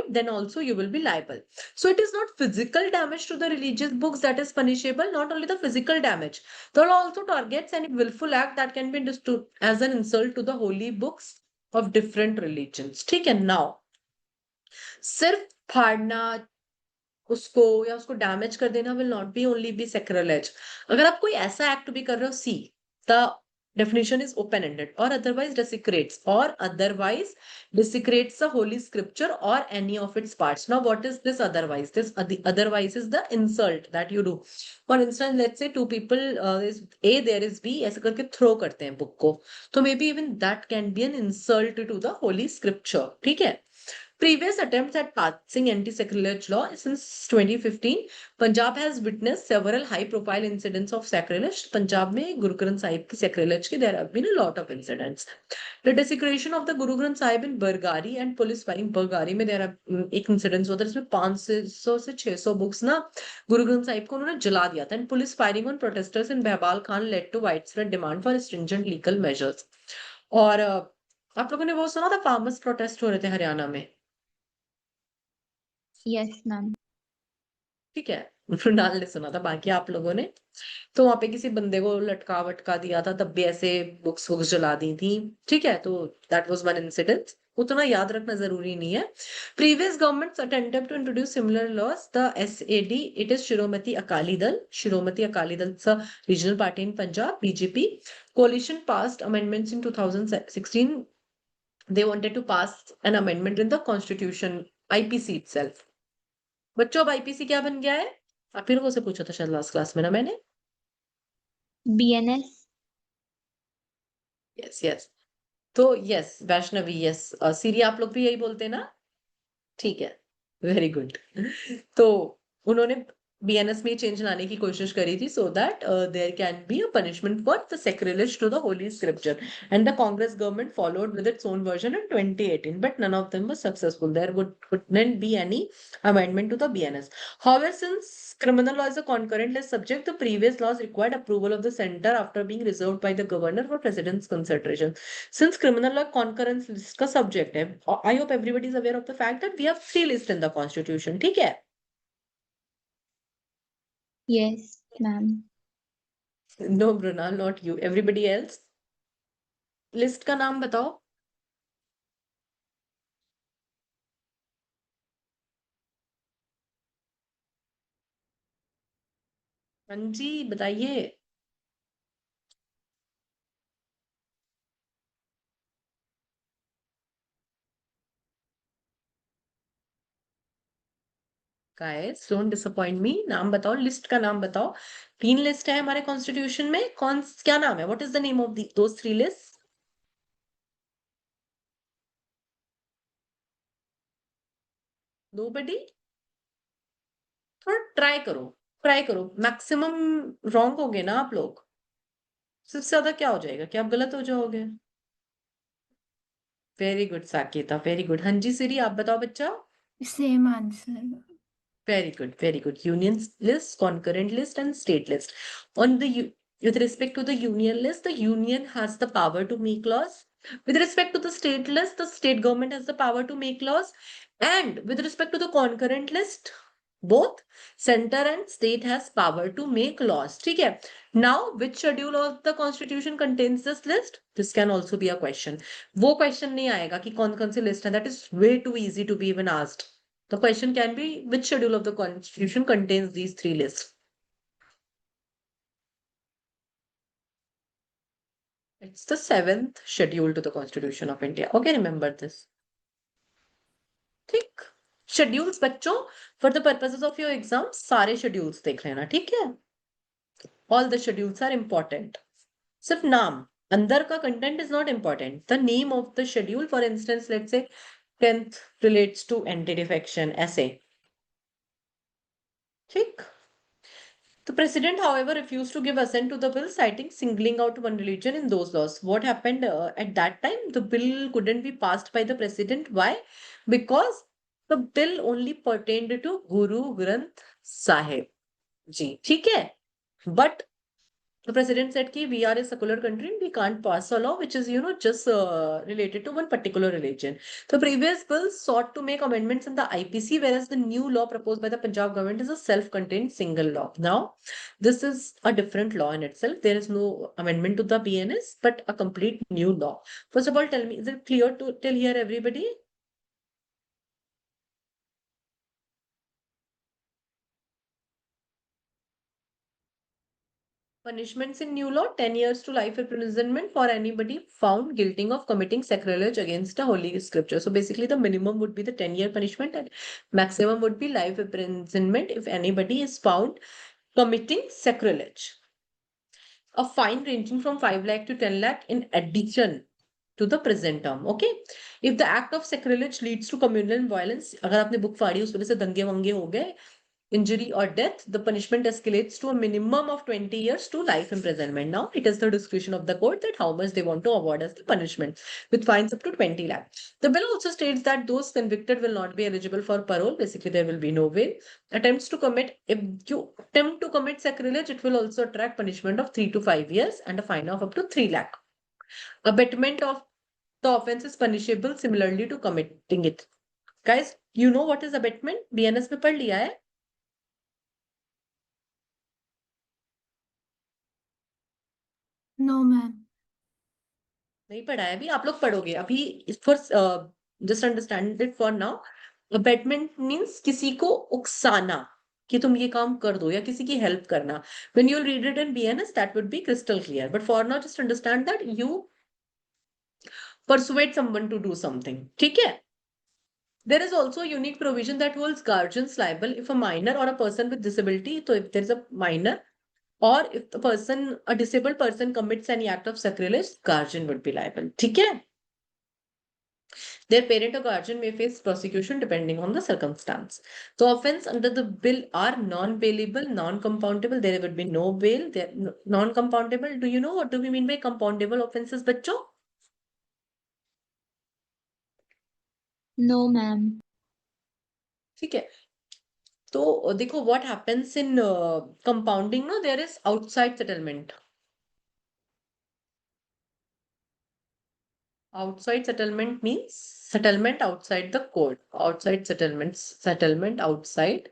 then also you will be liable. So it is not physical damage to the religious books that is punishable, not only the physical damage. The law also targets any willful act that can be understood as an insult to the holy books of different religions. ठीक है. Now, सिर्फ फाड़ना उसको या उसको damage कर देना will not be only be sacrilege. अगर आप कोई ऐसा एक्ट भी कर रहे हो, see, the definition is open-ended, or otherwise desecrates the holy scripture or any of its parts. Now, what is this otherwise? This otherwise is the insult that you do. For instance, let's say 2 people, there is A, there is B, ऐसे करके throw करते हैं book को, तो maybe even that can be an insult to the holy scripture. ठीक है. Previous attempts at passing anti-sacrilege law since 2015, Punjab has witnessed several high-profile incidents of sacrilege. Punjab में Guru Granth Sahib की sacrilege की there have been a lot of incidents. The desecration of the Guru Granth Sahib in Bargari and police firing Bargari में there have एक incidents होता है जिसमें 500 से 600 books ना Guru Granth Sahib को उन्होंने जला दिया था. And police firing on protesters in Behbal Khan led to widespread demand for stringent legal measures. और आप लोगों ने वो सुना था farmers protest हो रहे थे हरियाणा में? Yes, ma'am. ठीक है. मृणाल ने सुना था, बाकी आप लोगों ने? तो वहां पे किसी बंदे को लटका वटका दिया था, तब भी ऐसे बुक्स वुक्स जला दी थी. ठीक है. तो दैट वाज वन इंसिडेंट. उतना याद रखना जरूरी नहीं है. Previous governments attempted to introduce similar laws. The SAD, it is Shiromani Akali Dal. Shiromani Akali Dal is a regional party in Punjab, BJP. कोalition passed amendments in 2016. They wanted to pass an amendment in the constitution, IPC itself. बच्चों, अब IPC क्या बन गया है? आप फिर से पूछा था शायद लास्ट क्लास में ना मैंने. BNS. यस. तो यस वैष्णवी, यस. सीरी आप लोग भी यही बोलते हैं ना? ठीक है. Very good. तो उन्होंने बीएनएस में चेंज लाने की कोशिश करी थी, so that there can be a punishment for the sacrilege to the holy scripture, and the Congress government followed with its own version in 2018, but none of them was successful. There couldn't be any amendment to the BNS. However, since criminal law is a concurrent list subject, the previous laws required approval of the center after being reserved by the governor for president's consideration. Since criminal law concurrent list का subject है, I hope everybody is aware of the fact that we have 3 lists in the constitution. ठीक है. Yes, ma'am. No, Brunal, not you. Everybody else? List का नाम बताओ. हाँ जी, बताइए। Guys don't disappoint मी। नाम बताओ, लिस्ट का नाम बताओ। 3 लिस्ट है हमारे कॉन्स्टिट्यूशन में, क्या नाम है? What is the name of those 3 list? Nobody? थोड़ा ट्राई करो, ट्राई करो। मैक्सिमम रॉन्ग होगे ना आप लोग। सबसे ज्यादा क्या हो जाएगा, क्या आप गलत हो जाओगे? Very good Saketa, very good. हाँ जी सिरी, आप बताओ बच्चा। Same answer. Very good, very good. Union list, concurrent list, and state list. On the with respect to the union list, the union has the power to make laws. With respect to the state list, the state government has the power to make laws. And with respect to the concurrent list, both center and state has power to make laws. ठीक है? Now, which schedule of the constitution contains this list? This can also be a question. वो question नहीं आएगा कि कौन कौन सी list है. That is way too easy to be even asked. The question can be which schedule of the constitution contains these 3 lists? It's the 7th schedule to the Constitution of India. Okay, remember this. ठीक? Schedules बच्चों, for the purposes of your exam, सारे schedules देख लेना, ठीक है? All the schedules are important. सिर्फ नाम, अंदर का content is not important. The name of the schedule, for instance, let's say 10th relates to anti-defection, ऐसे. ठीक? The president, however, refused to give assent to the bill, citing singling out one religion in those laws. What happened at that time? The bill couldn't be passed by the president. Why? Because the bill only pertained to Guru Granth Sahib. जी, ठीक है? But the president said ki we are a secular country and we can't pass a law which is, just related to one particular religion. The previous bill sought to make amendments in the IPC, whereas the new law proposed by the Punjab government is a self-contained single law. Now, this is a different law in itself. There is no amendment to the BNS, but a complete new law. First of all, tell me, is it clear till here, everybody? Punishments in new law: 10 years to life imprisonment for anybody found guilty of committing sacrilege against a holy scripture. So basically, the minimum would be the 10-year punishment and maximum would be life imprisonment if anybody is found committing sacrilege. A fine ranging from 5 lakh to 10 lakh in addition to the present term. Okay. If the act of sacrilege leads to communal violence, अगर आपने book फाड़ी उस वजह से दंगे वंगे हो गए, injury or death, the punishment escalates to a minimum of 20 years to life imprisonment. Now, it is the discretion of the court that how much they want to award as the punishment, with fines up to 20 lakh. The bill also states that those convicted will not be eligible for parole. Basically, there will be no bail. If you attempt to commit sacrilege, it will also attract punishment of 3 to 5 years and a fine of up to 3 lakh. Abatement of the offense is punishable similarly to committing it. Guys, you know what is abatement? BNS में पढ़ लिया है? No, ma'am. नहीं पढ़ा है अभी, आप लोग पढ़ोगे अभी। For just understand it for now. Abetment means किसी को उकसाना कि तुम ये काम कर दो या किसी की हेल्प करना। When you read it in BNS that would be crystal clear, but for now just understand that you persuade someone to do something. ठीक है? There is also a unique provision that holds guardians liable if a minor or a person with disability, so if there is a minor or if the person, a disabled person commits any act of sacrilege, guardian would be liable. ठीक है? Their parent or guardian may face prosecution depending on the circumstance. So offense under the bill are non-bailable, non-compoundable. There would be no bail. They're non-compoundable. Do you know what do we mean by compoundable offenses, बच्चों? No, ma'am. ठीक है? तो देखो what happens in compounding, no, there is outside settlement. Outside settlement means settlement outside the court. Outside settlements, settlement outside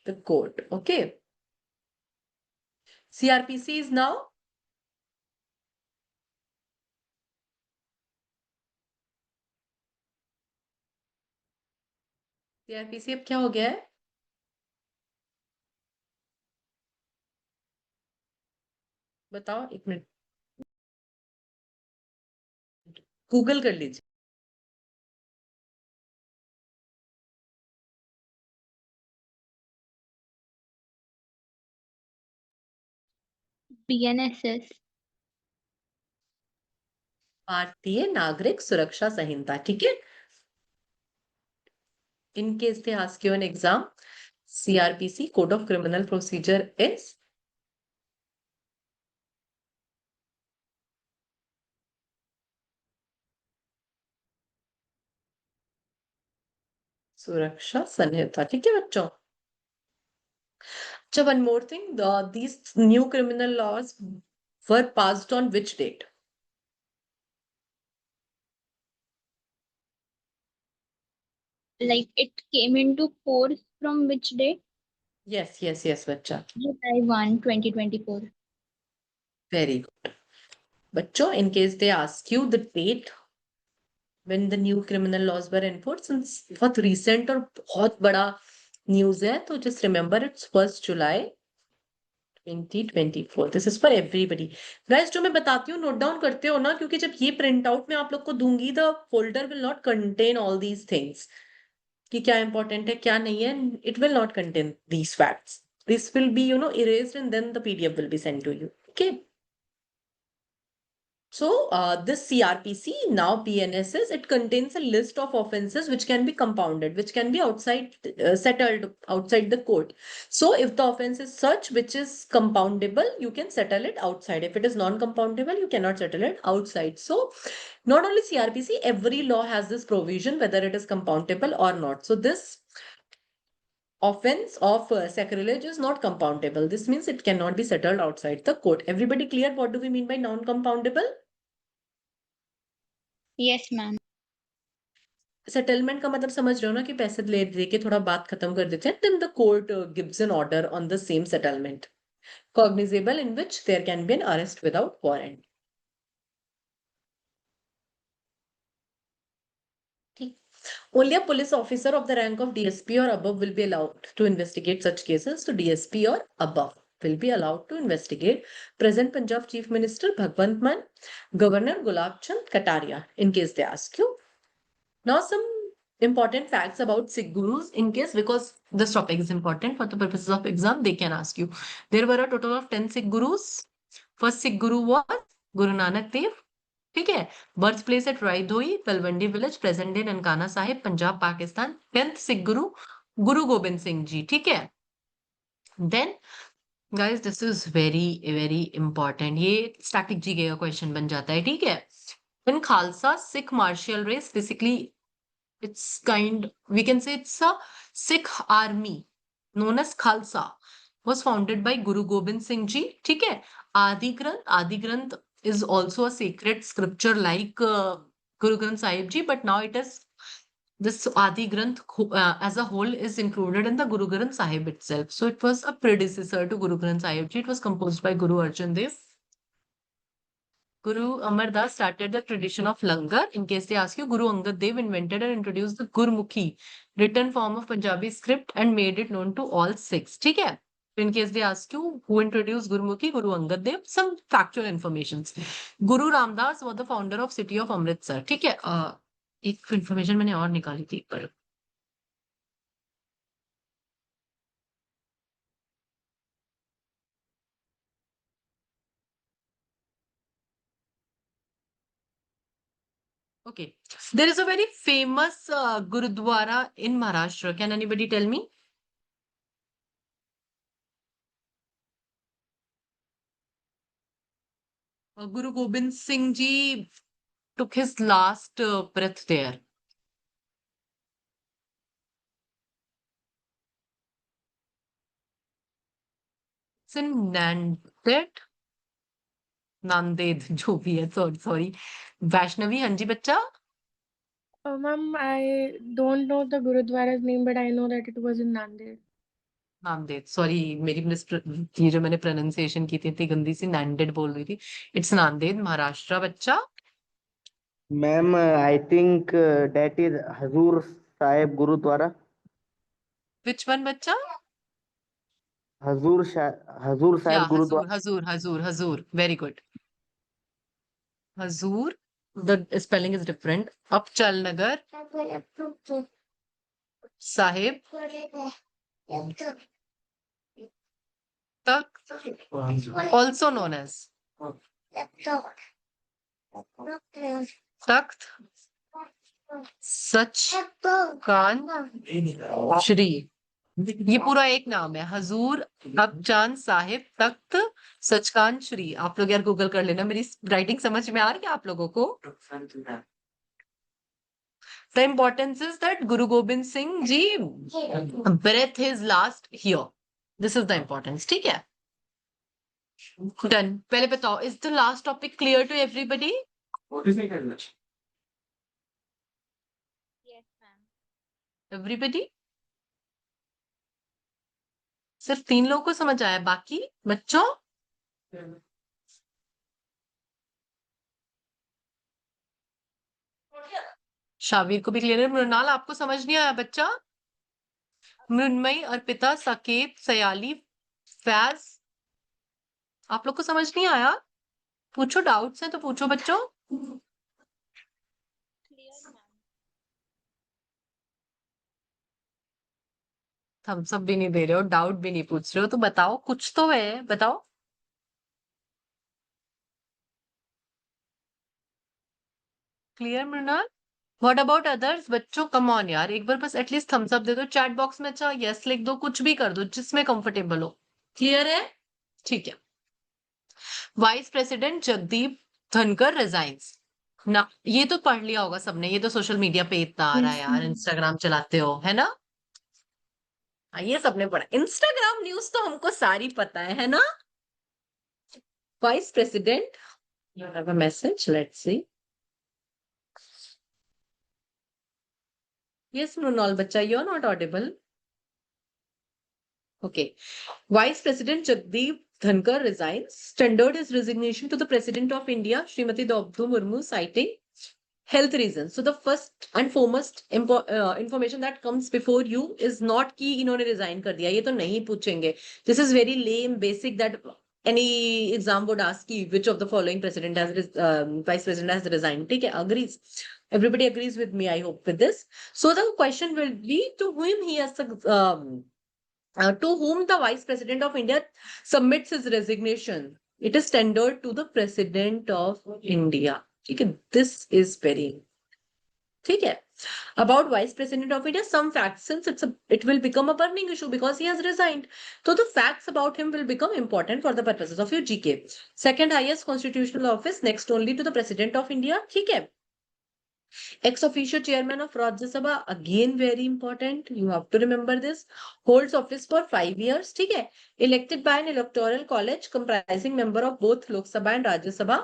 the court. Okay. CRPC is now CRPC अब क्या हो गया है? बताओ, एक मिनट गूगल कर लीजिए। BNSS. भारतीय नागरिक सुरक्षा संहिता, ठीक है। In case they ask you an exam, CRPC, Code of Criminal Procedure is सुरक्षा संहिता, ठीक है बच्चों। So one more thing, these new criminal laws were passed on which date? Like it came into force from which day? Yes, बच्चा। July 1, 2024. Very good. बच्चों, in case they ask you the date when the new criminal laws were enforced, since बहुत recent और बहुत बड़ा news है, तो just remember it's 1st July 2024. This is for everybody. Guys, जो मैं बताती हूँ नोट डाउन करते हो ना, क्योंकि जब ये प्रिंट आउट मैं आप लोग को दूंगी, the folder will not contain all these things कि क्या इंपॉर्टेंट है क्या नहीं है. It will not contain these facts. This will be, erased and then the PDF will be sent to you. Okay. So, this CRPC, now PNSS, it contains a list of offenses which can be compounded, which can be settled outside the court. So, if the offense is such which is compoundable, you can settle it outside. If it is non-compoundable, you cannot settle it outside. So, not only CRPC, every law has this provision, whether it is compoundable or not. So, this offense of sacrilege is not compoundable. This means it cannot be settled outside the court. Everybody clear? What do we mean by non-compoundable? Yes, ma'am. Settlement का मतलब समझ रहे हो ना, कि पैसे ले दे के थोड़ा बात खत्म कर देते हैं. Then the court gives an order on the same settlement, cognizable, in which there can be an arrest without warrant. Only a police officer of the rank of DSP or above will be allowed to investigate such cases. So DSP or above will be allowed to investigate. Present Punjab Chief Minister Bhagwant Mann, Governor Gulab Chand Kataria, in case they ask you. Now some important facts about Sikh Gurus, in case, because this topic is important for the purposes of exam, they can ask you. There were a total of 10 Sikh Gurus. First Sikh Guru was Guru Nanak Dev. ठीक है. Birth place at Raidhoi, Talwandi village, present day Nankana Sahib, Punjab, Pakistan. 10th Sikh guru, Guru Gobind Singh ji. ठीक है. Then guys, this is very very important. ये static GK का question बन जाता है. ठीक है. In Khalsa Sikh martial race, basically it's we can say it's a Sikh army known as Khalsa, was founded by Guru Gobind Singh Ji. ठीक है. Adi Granth is also a sacred scripture like Guru Granth Sahib Ji, but now it is this Adi Granth as a whole is included in the Guru Granth Sahib itself. So it was a predecessor to Guru Granth Sahib Ji. It was composed by Guru Arjan Dev. Guru Amar Das started the tradition of langar. In case they ask you, Guru Angad Dev invented and introduced the Gurmukhi, written form of Punjabi script, and made it known to all Sikhs. ठीक है. In case they ask you who introduced Gurmukhi, Guru Angad Dev, some factual informations. Guru Ramdas was the founder of city of Amritsar. ठीक है. एक information मैंने और निकाली थी पर. Okay. There is a very famous Gurudwara in Maharashtra. Can anybody tell me? Guru Gobind Singh Ji took his last breath there. It's in Nanded. Nanded, जो भी है, sorry. Vaishnavi, हाँ जी बच्चा. Ma'am, I don't know the Gurudwara's name, but I know that it was in Nanded. Nanded, sorry मेरी ये जो मैंने pronunciation की थी इतनी गंदी सी, नांदेड़ बोल रही थी. इट्स नांदेड़, महाराष्ट्र बच्चा. Ma'am I think that is Hazur Sahib gurdwara. Which one बच्चा? हजूर Yeah, Sahib gurdwara. Hazur. Very good. Hazur. The spelling is different. Abchal Nagar Sahib Takht, also known as Takht Sachkhand Shri. ये पूरा एक नाम है, हजूर अबजान साहिब तख्त सचकान श्री। आप लोग यार गूगल कर लेना, मेरी राइटिंग समझ में आ रही है आप लोगों को? The importance is that Guru Gobind Singh ji breathed his last here. This is the importance. ठीक है? Done. पहले बताओ, is the last topic clear to everybody? Yes, ma'am. Everybody? सिर्फ 3 लोगों को समझ आया, बाकी बच्चों? शावीर को भी क्लियर है। मृणाल, आपको समझ नहीं आया बच्चा? मृण्मयी, अर्पिता, साकेत, सयाली, फैज, आप लोग को समझ नहीं आया? पूछो, डाउट्स है तो पूछो बच्चों। Clear, ma'am. थम्स अप भी नहीं दे रहे हो, डाउट भी नहीं पूछ रहे हो, तो बताओ, कुछ तो है, बताओ। Clear Mrinal? What about others? बच्चों कम ऑन यार, एक बार बस एटलीस्ट थम्स अप दे दो चैट बॉक्स में। अच्छा यस लिख दो, कुछ भी कर दो जिसमें कंफर्टेबल हो। क्लियर है? ठीक है। वाइस प्रेसिडेंट जगदीप धनकर रिजाइन्स ना, ये तो पढ़ लिया होगा सबने, ये तो सोशल मीडिया पे इतना आ रहा है Yes, यार, ma'am. इंस्टाग्राम चलाते हो है ना? हाँ, ये सबने पढ़ा, इंस्टाग्राम न्यूज तो हमको सारी पता है ना? Vice president, you have a message, let's see. Yes, Mrunal, bacha, you're not audible. Okay. Vice President Jagdeep Dhankar resigns, tendered his resignation to the President of India, Srimati Draupadi Murmu, citing health reasons. So the first and foremost information that comes before you is not कि इन्होंने resign कर दिया, ये तो नहीं पूछेंगे. This is very lame, basic, that any exam would ask you which of the following president has vice president has resigned. ठीक है, agrees. Everybody agrees with me, I hope, with this. So the question will be to whom he has to whom the Vice President of India submits his resignation. It is tendered to the President of India. ठीक है, this is very, ठीक है. About Vice President of India, some facts, since it will become a burning issue because he has resigned. So the facts about him will become important for the purposes of your GK. Second highest constitutional office, next only to the President of India. ठीक है. Ex officio chairman of Rajya Sabha, again very important, you have to remember this. Holds office for 5 years. ठीक है. Elected by an electoral college comprising member of both Lok Sabha and Rajya Sabha.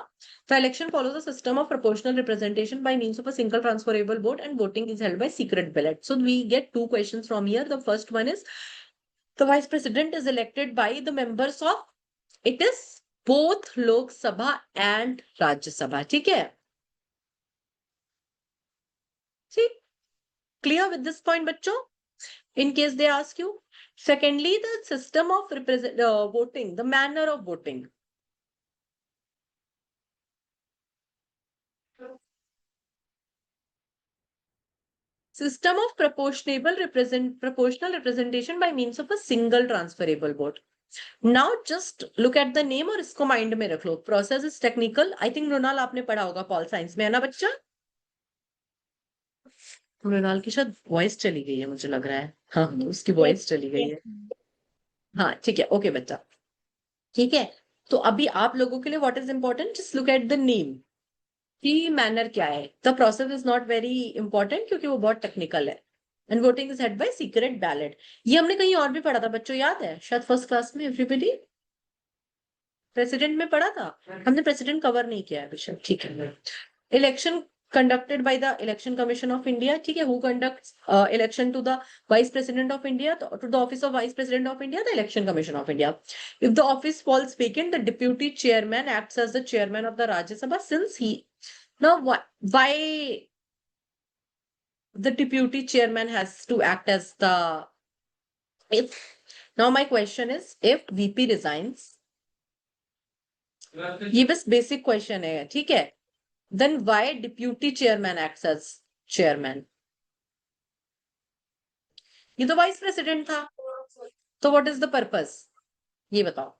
The election follows a system of proportional representation by means of a single transferable vote, and voting is held by secret ballot. So we get 2 questions from here. The first one is, the vice president is elected by the members of, it is both Lok Sabha and Rajya Sabha. ठीक है. See, clear with this point, bachcho? In case they ask you. Secondly, the system of voting, the manner of voting. System of proportional representation by means of a single transferable vote. Now just look at the name और इसको mind में रख लो. Process is technical. I think Mrinal आपने पढ़ा होगा pol science में, है ना बच्चा? मृणाल की शायद वॉइस चली गई है, मुझे लग रहा है। हाँ, उसकी वॉइस चली गई है। हाँ ठीक है, ओके बच्चा, ठीक है। तो अभी आप लोगों के लिए what is important, just look at the name की मैनर क्या है। The process is not very important क्योंकि वो बहुत टेक्निकल है। And voting is held by secret ballot. ये हमने कहीं और भी पढ़ा था बच्चों, याद है शायद फर्स्ट क्लास में, एवरीबडी प्रेसिडेंट में पढ़ा था हमने, प्रेसिडेंट कवर नहीं किया है अभी शायद, ठीक है। Election conducted by the Election Commission of India. ठीक है, who conducts election to the Vice President of India, to the office of Vice President of India, the Election Commission of India. If the office falls vacant, the deputy chairman acts as the chairman of the Rajya Sabha. Since he, now why the deputy chairman has to act as the, if Now my question is, if VP resigns, ये बस basic question है, ठीक है, then why deputy chairman acts as chairman? ये तो vice president था, तो what is the purpose, ये बताओ।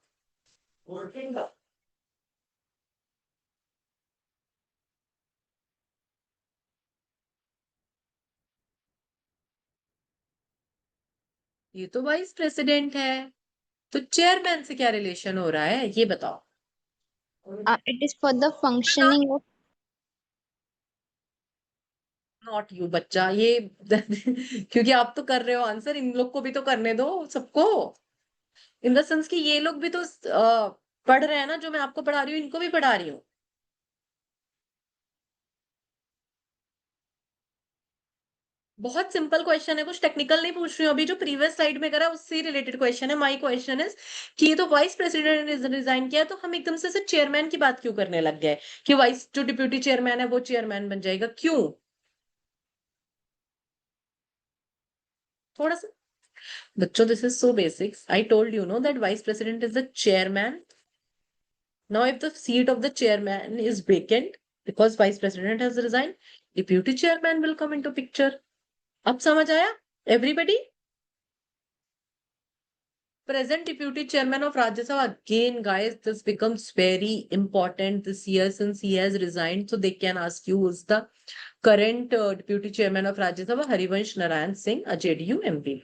ये तो वाइस प्रेसिडेंट है, तो चेयरमैन से क्या रिलेशन हो रहा है, ये बताओ। It is for the functioning of not you बच्चा, ये क्योंकि आप तो कर रहे हो आंसर, इन लोग को भी तो करने दो सबको, इन द सेंस कि ये लोग भी तो पढ़ रहे हैं ना, जो मैं आपको पढ़ा रही हूँ इनको भी पढ़ा रही हूँ। बहुत सिंपल क्वेश्चन है, कुछ टेक्निकल नहीं पूछ रही हूँ अभी, जो प्रीवियस स्लाइड में करा उससे रिलेटेड क्वेश्चन है। माय क्वेश्चन इज कि ये तो वाइस प्रेसिडेंट ने रिजाइन किया, तो हम एकदम से चेयरमैन की बात क्यों करने लग गए कि वाइस जो डिप्यूटी चेयरमैन है वो चेयरमैन बन जाएगा, क्यों? थोड़ा सा बच्चों, this is so basics, I told you know that vice president is the chairman. Now if the seat of the chairman is vacant because vice president has resigned, deputy chairman will come into picture. अब समझ आया everybody? Present deputy chairman of Rajya Sabha, again guys, this becomes very important this year since he has resigned, so they can ask you who's the current deputy chairman of Rajya Sabha. Harivansh Narayan Singh, a JDU MP.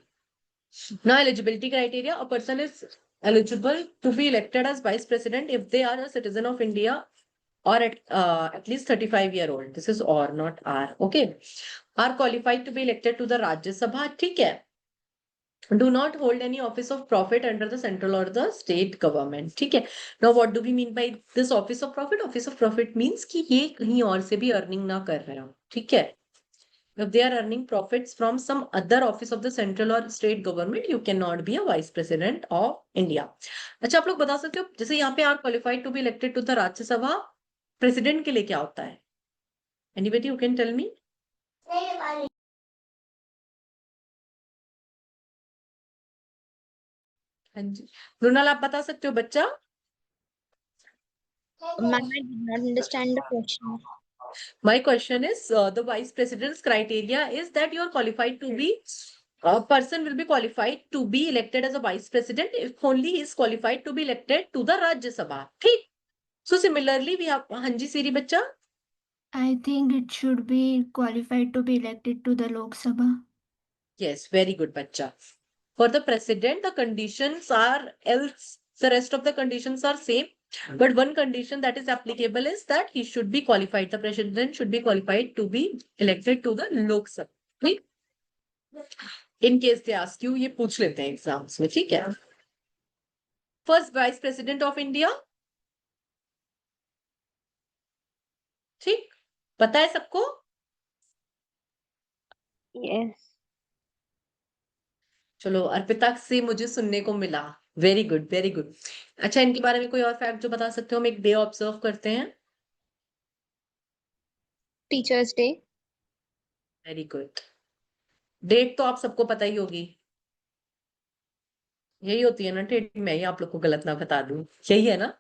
Now eligibility criteria, a person is eligible to be elected as vice president if they are a citizen of India or at least 35-year-old. This is or, not are. Okay. Are qualified to be elected to the Rajya Sabha. ठीक है. Do not hold any office of profit under the central or the state government. ठीक है. Now what do we mean by this office of profit? Office of profit means कि ये कहीं और से भी earning ना कर रहे हो. ठीक है. If they are earning profits from some other office of the central or state government, you cannot be a vice president of India. अच्छा, आप लोग बता सकते हो, जैसे यहाँ पे are qualified to be elected to the Rajya Sabha, president के लिए क्या होता है? Anybody who can tell me? हाँ जी, रुनाल आप बता सकते हो बच्चा? Ma'am, I did not understand the question. My question is, the vice president's criteria is that you are qualified to be, a person will be qualified to be elected as a vice president if only he is qualified to be elected to the Rajya Sabha. ठीक? So similarly we have, हाँ जी सीरी बच्चा? I think it should be qualified to be elected to the Lok Sabha. Yes, very good bachcha. For the president, the conditions are else, the rest of the conditions are same. But one condition that is applicable is that he should be qualified. The president should be qualified to be elected to the Lok Sabha. ठीक? In case they ask you, ये पूछ लेते हैं exams में, ठीक है? First vice president of India. ठीक? पता है सबको? Yes. चलो, अर्पिता से मुझे सुनने को मिला, वेरी गुड वेरी गुड। अच्छा, इनके बारे में कोई और फैक्ट जो बता सकते हो? हम एक डे ऑब्जर्व करते हैं। Teachers Day. Very good. Date तो आप सबको पता ही होगी, यही होती है ना डेट, मैं ही आप लोग को गलत ना बता दूं, यही है ना?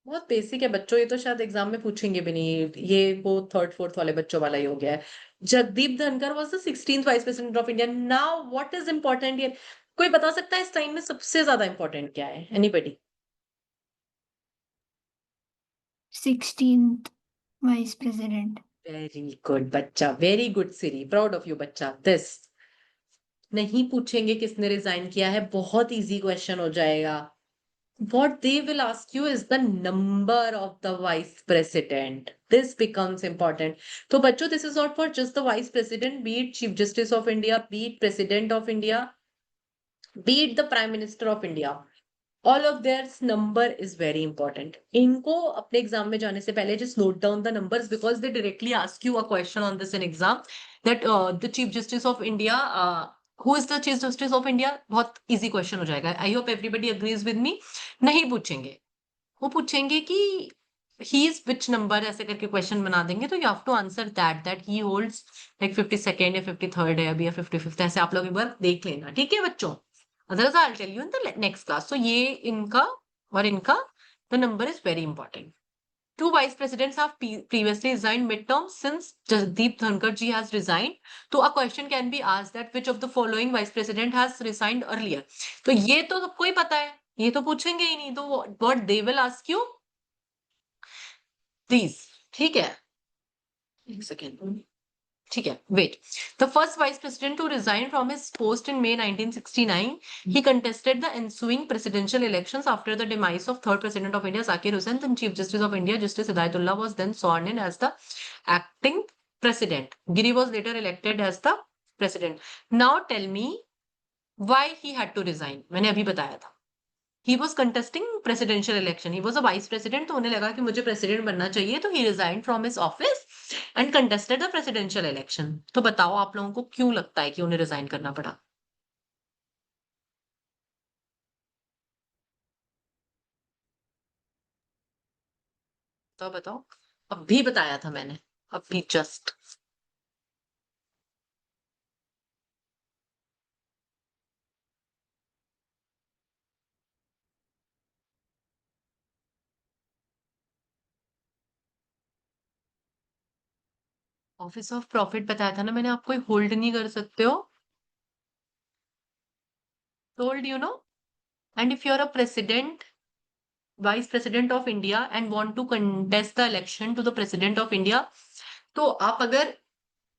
बहुत बेसिक है बच्चों, ये तो शायद एग्जाम में पूछेंगे भी नहीं, ये वो थर्ड फोर्थ वाले बच्चों वाला ही हो गया है। Jagdeep Dhankhar was the 16th vice president of India. Now what is important here? कोई बता सकता है इस टाइम में सबसे ज्यादा इंपॉर्टेंट क्या है? Anybody? 16th Vice President. Very good बच्चा, very good Siri, proud of you बच्चा। दिस नहीं पूछेंगे किसने रिजाइन किया है, बहुत इजी क्वेश्चन हो जाएगा। What they will ask you is the number of the vice president. This becomes important. So बच्चों, this is not for just the vice president, be it chief justice of India, be it president of India, be it the prime minister of India. All of their number is very important. इनको अपने exam में जाने से पहले just note down the numbers because they directly ask you a question on this in exam that the chief justice of India, who is the chief justice of India? बहुत easy question हो जाएगा. I hope everybody agrees with me. नहीं पूछेंगे, वो पूछेंगे कि he is which number ऐसे करके क्वेश्चन बना देंगे, तो you have to answer that he holds like 52nd या 53rd है अभी या 55th, ऐसे आप लोग एक बार देख लेना, ठीक है बच्चों। Otherwise I will tell you in the next class. तो ये इनका और इनका the number is very important. Two vice presidents have previously resigned midterm since Jagdeep Dhankar ji has resigned. So a question can be asked that which of the following vice president has resigned earlier? तो ये तो सबको ही पता है, ये तो पूछेंगे ही नहीं, तो what they will ask you these, ठीक है, एक सेकेंड, ठीक है, wait. The first vice president to resign from his post in May 1969, he contested the ensuing presidential elections after the demise of third president of India, Zakir Hussain. Then Chief Justice of India, Justice Hidayatullah, was then sworn in as the acting president. Giri was later elected as the president. Now tell me why he had to resign. मैंने अभी बताया था, he was contesting presidential election. He was a vice president, तो उन्हें लगा कि मुझे president बनना चाहिए, तो he resigned from his office and contested the presidential election. तो बताओ आप लोगों को क्यों लगता है कि उन्हें resign करना पड़ा? तो बताओ, अभी बताया था मैंने, अभी जस्ट। ऑफिस ऑफ प्रॉफिट बताया था ना मैंने आपको, होल्ड नहीं कर सकते हो, told you know. And if you're a president, vice president of India and want to contest the election to the president of India, तो आप अगर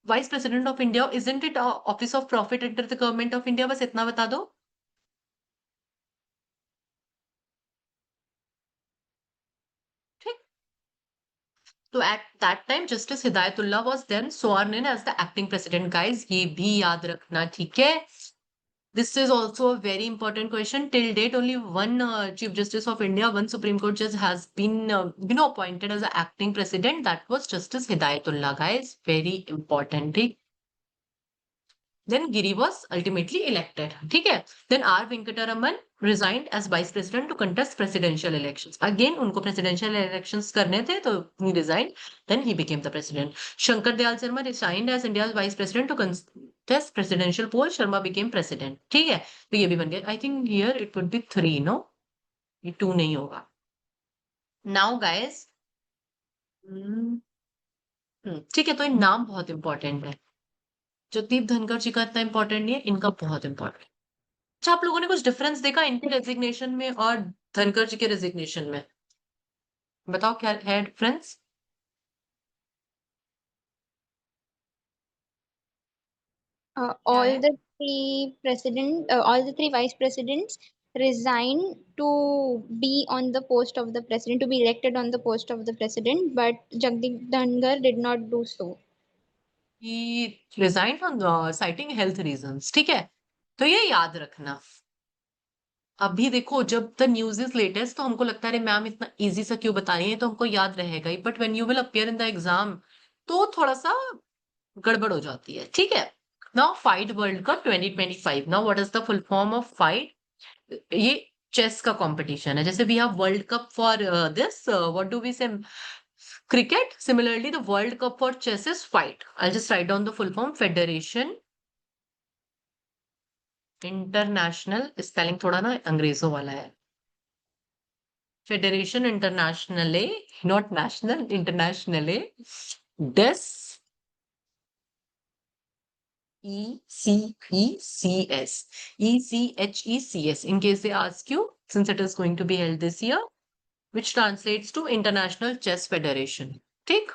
vice president of India, isn't it office of profit under the government of India, बस इतना बता दो। ठीक, तो at that time justice Hidayatullah was then sworn in as the acting president, guys, ये भी याद रखना, ठीक है। This is also a very important question. Till date, only one Chief Justice of India, one Supreme Court judge has been, appointed as the acting president. That was Justice Hidayatullah, guys. Very important. ठीक? Then Giri was ultimately elected. ठीक है? Then R. Venkataraman resigned as vice president to contest presidential elections. Again, उनको presidential elections करने थे, तो he resigned. Then he became the president. Shankar Dayal Sharma resigned as India's vice president to contest presidential poll. Sharma became president. ठीक है? तो ये भी बन गया. I think here it would be 3, no? ये 2 नहीं होगा. Now, guys. ठीक है, तो ये नाम बहुत इंपॉर्टेंट है। जगदीप धनखड़ जी का इतना इंपॉर्टेंट नहीं है, इनका बहुत इंपॉर्टेंट। अच्छा, आप लोगों ने कुछ डिफरेंस देखा इनके रेजिग्नेशन में और धनखड़ जी के रेजिग्नेशन में? बताओ क्या है डिफरेंस? All है? the three vice presidents resign to be on the post of the president, to be elected on the post of the president, but Jagdeep Dhankar did not do so. He resigned from citing health reasons. ठीक है, तो ये याद रखना। अभी देखो, जब the news is latest तो हमको लगता है मैम इतना इजी सा क्यों बता रही है, तो हमको याद रहेगा ही, but when you will appear in the exam तो थोड़ा सा गड़बड़ हो जाती है। ठीक है, now FIDE world cup 2025। Now what is the full form of FIDE? ये चेस का कंपटीशन है, जैसे we have world cup for this, what do we say, cricket. Similarly, the World Cup for chess is fight. I'll just write down the full form. Federation International, spelling थोड़ा ना अंग्रेजों वाला है। Federation Internationale, not national, internationale des ECECS. ECHECS. In case they ask you, since it is going to be held this year, which translates to International Chess Federation. ठीक?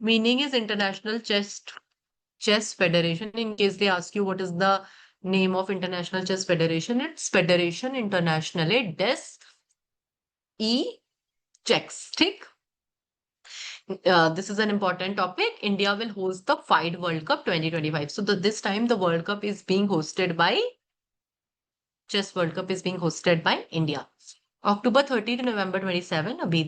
Meaning is International Chess Federation. In case they ask you what is the name of International Chess Federation, it's Federation Internationale des E-Chess. ठीक? This is an important topic. India will host the FIDE World Cup 2025. So this time the World Cup is being hosted by, Chess World Cup is being hosted by India. October 30 to November 27, अभी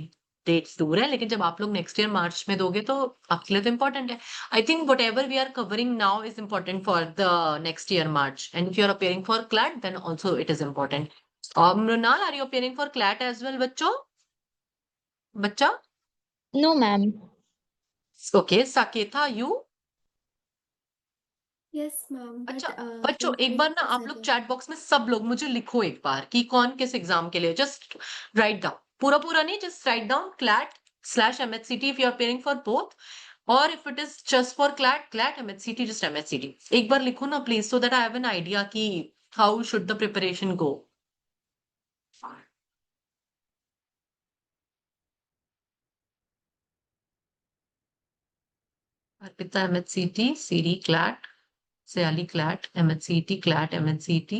dates दूर है, लेकिन जब आप लोग next year मार्च में दोगे तो आपके लिए तो इम्पोर्टेंट है। I think whatever we are covering now is important for the next year March, and if you are appearing for CLAT then also it is important. Mrinal, are you appearing for CLAT as well बच्चों? बच्चा? No, ma'am. Okay, Saketa you? Yes, ma'am. But अच्छा बच्चों, एक बार ना आप लोग chat box में सब लोग मुझे लिखो एक बार कि कौन किस एग्जाम के लिए, जस्ट राइट डाउन, पूरा पूरा नहीं, just write down CLAT/MHCT if you are preparing for both, or if it is just for CLAT MHCT, just MHCT. एक बार लिखो ना please, so that I have an idea कि how should the preparation go. Arpita MHCT, Siri CLAT, Sayali CLAT, MHCT, CLAT, MHCT,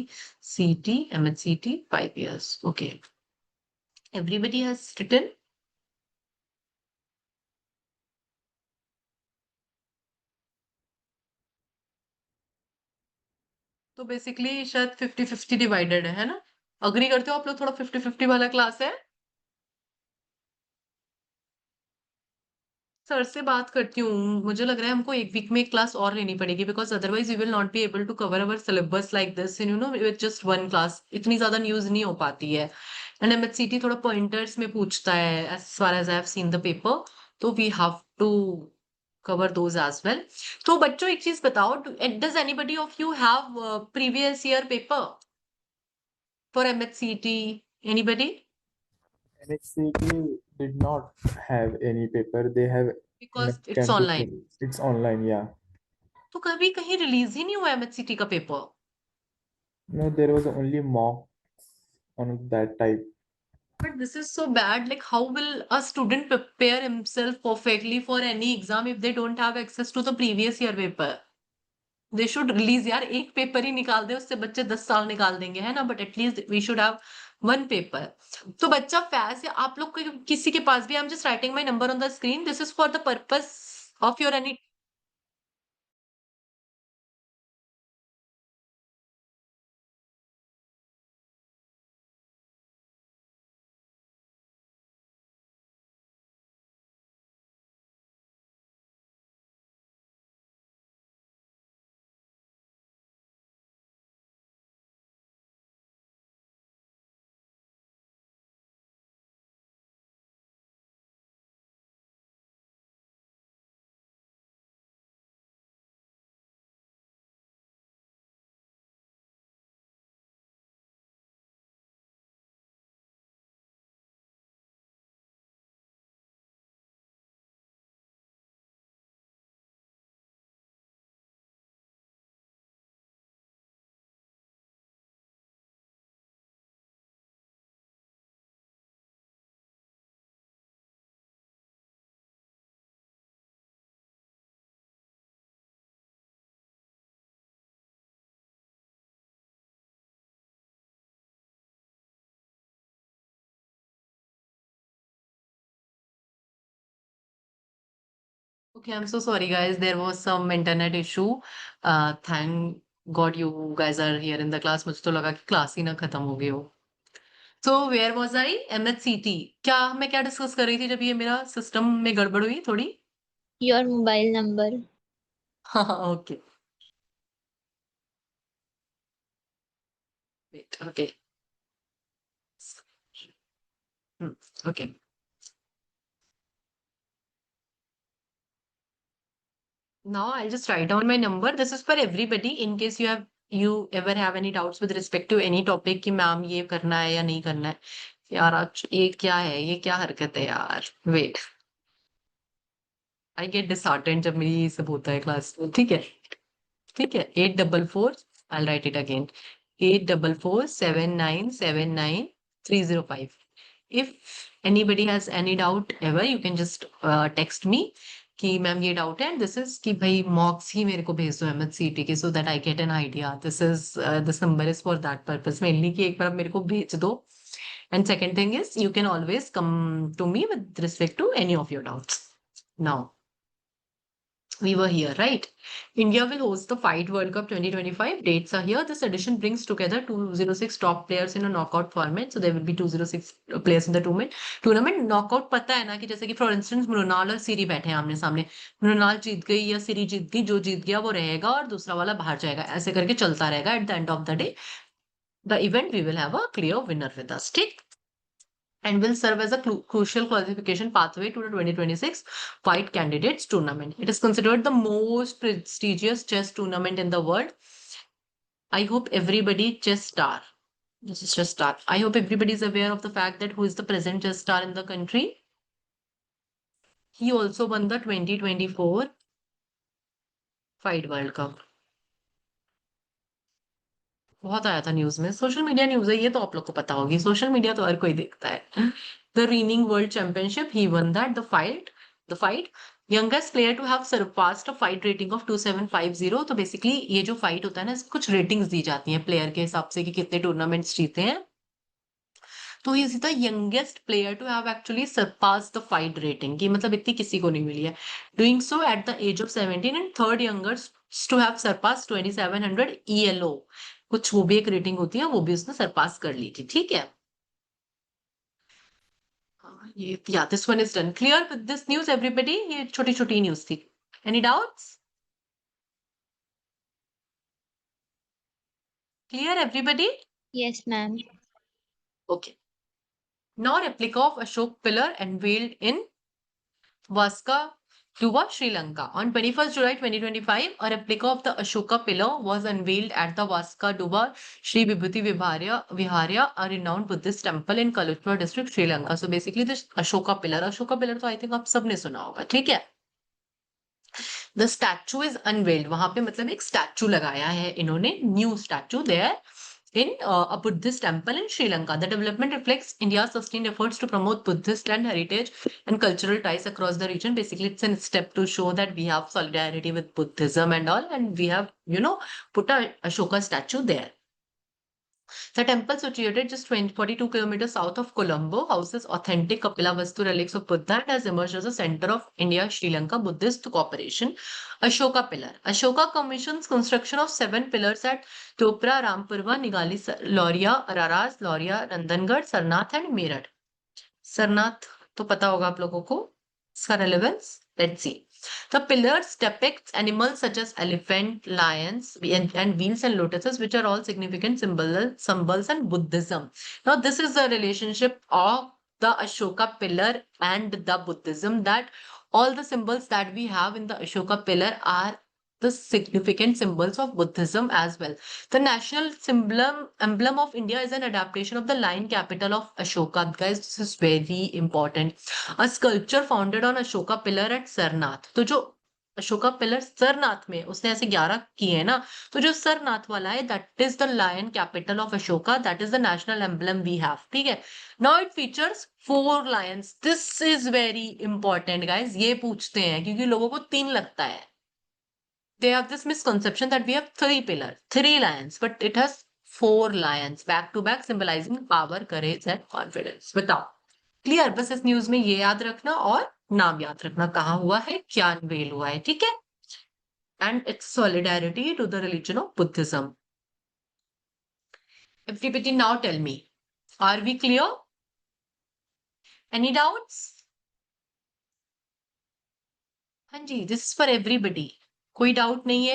CT, MHCT, 5 years. Okay. Everybody has written? तो basically शायद 50-50 divided है ना? Agree करते हो आप लोग, थोड़ा 50-50 वाला क्लास है? सर से बात करती हूँ, मुझे लग रहा है हमको एक वीक में एक क्लास और लेनी पड़ेगी, because otherwise we will not be able to cover our syllabus like this, you know, with just one class इतनी ज्यादा न्यूज नहीं हो पाती है। एंड MHCT थोड़ा पॉइंटर्स में पूछता है, as far as I have seen the paper, तो we have to cover those as well. तो बच्चों एक चीज बताओ, does anybody of you have previous year paper for MHCT? Anybody? NHCT did not have any paper. They have because it's campus online, level. It's online, yeah. तो कभी कहीं release ही नहीं हुआ MHCT का paper? No, there was only mocks on that type. But this is so bad. Like, how will a student prepare himself perfectly for any exam if they don't have access to the previous year paper? They should release, यार एक paper ही निकाल दे, उससे बच्चे 10 साल निकाल देंगे, है ना? But at least we should have one paper. तो बच्चा फैज है, आप लोग किसी के पास भी, I am just writing my number on the screen, this is for the purpose of your any. Okay, I'm so sorry, guys. There was some internet issue. Thank God you guys are here in the class. मुझे तो लगा कि class ही ना खत्म हो गई हो। So where was I? MHCT. क्या मैं क्या डिस्कस कर रही थी जब ये मेरा सिस्टम में गड़बड़ हुई थोड़ी? Your mobile number. हाँ okay, wait, okay, okay. Now I'll just write down my number. This is for everybody in case you ever have any doubts with respect to any topic कि ma'am ये करना है या नहीं करना है। यार आज ये क्या है, ये क्या हरकत है यार? वेट, आई गेट डिसहार्टेंड जब मेरी ये सब होता है क्लास में। ठीक है, ठीक है, 844, आई right it again, 8447979 305। If anybody has any doubt ever, you can just text me कि मैम ये डाउट है, दिस इज कि भाई मॉक्स ही मेरे को भेज दो MHCT के, so that I get an idea. This number is for that purpose mainly कि एक बार आप मेरे को भेज दो। And second thing is you can always come to me with respect to any of your doubts. Now we were here, right? India will host the Fight World Cup 2025. Dates are here. This edition brings together 206 top players in a knockout format. So there will be 206 players in the tournament. Knockout पता है ना कि जैसे कि for instance Mrinal और सीरी बैठे हैं आमने सामने, मृणाल जीत गई या सीरी जीत गई, जो जीत गया वो रहेगा और दूसरा वाला बाहर जाएगा, ऐसे करके चलता रहेगा। At the end of the day the event we will have a clear winner with us. ठीक, and will serve as a crucial qualification pathway to the 2026 Fight Candidates Tournament. It is considered the most prestigious chess tournament in the world. I hope everybody chess star. This is chess star. I hope everybody is aware of the fact that who is the present chess star in the country. He also won the 2024 Fight World Cup. बहुत आया था news में. Social media news है ये तो आप लोग को पता होगी. सोशल मीडिया तो हर कोई देखता है. The reigning world championship, he won that. The fight. Youngest player to have surpassed a fight rating of 2750. तो बेसिकली ये जो फाइट होता है ना, इसमें कुछ रेटिंग्स दी जाती हैं प्लेयर के हिसाब से कि कितने टूर्नामेंट्स जीते हैं. तो he is the youngest player to have actually surpass the FIDE rating, की मतलब इतनी किसी को नहीं मिली है. Doing so at the age of 17 and third youngest to have surpass 2700 ELO. कुछ वो भी एक रेटिंग होती है, वो भी उसने सरपास कर ली थी. ठीक है, yeah, this one is done. Clear with this news, everybody? ये छोटी छोटी न्यूज थी. Any doubts? Clear, everybody? Yes, ma'am. Okay. Now, replica of Ashok pillar unveiled in Vaska Duba, Sri Lanka. On 21st July 2025, a replica of the Ashoka pillar was unveiled at the Vaska Duba Sri Vibhuti Viharya, a renowned Buddhist temple in Kalutpur district, Sri Lanka. So basically, this Ashoka pillar तो I think आप सबने सुना होगा. ठीक है. The statue is unveiled. वहां पे मतलब एक स्टैचू लगाया है इन्होंने, new statue there in a Buddhist temple in Sri Lanka. The development reflects India's sustained efforts to promote Buddhist land heritage and cultural ties across the region. Basically, it's a step to show that we have solidarity with Buddhism and all, and we have, put a Ashoka statue there. The temple, situated just 42 kilometers south of Colombo, houses authentic Kapilavastu relics of Buddha and has emerged as a center of India-Sri Lanka Buddhist cooperation. Ashoka pillar. Ashoka commissions construction of 7 pillars at Topra, Rampurva, Nigali, Lauria, Araras, Lauria, Randangarh, Sarnath and Meerut. Sarnath तो पता होगा आप लोगों को इसका relevance. Let's see. The pillars depict animals such as elephant, lions, and wheels and lotuses, which are all significant symbols in Buddhism. Now, this is the relationship of the Ashoka pillar and the Buddhism, that all the symbols that we have in the Ashoka pillar are the significant symbols of Buddhism as well. The national emblem of India is an adaptation of the lion capital of Ashoka. Guys, this is very important. A sculpture founded on Ashoka pillar at Sarnath. तो जो Ashoka pillar Sarnath में उसने ऐसे 11 किए हैं ना, तो जो Sarnath वाला है, that is the lion capital of Ashoka. That is the national emblem we have. ठीक है. Now it features 4 lions. This is very important, guys. ये पूछते हैं क्योंकि लोगों को 3 लगता है. They have this misconception that we have 3 pillars, 3 lions, but it has 4 lions back to back, symbolizing power, courage and confidence. बताओ, क्लियर? बस इस न्यूज में ये याद रखना और नाम याद रखना, कहाँ हुआ है, क्या अनवेल हुआ है. ठीक है. And it's solidarity to the religion of Buddhism. Everybody now tell me, are we clear? Any doubts? हाँ जी, this is for everybody. कोई डाउट नहीं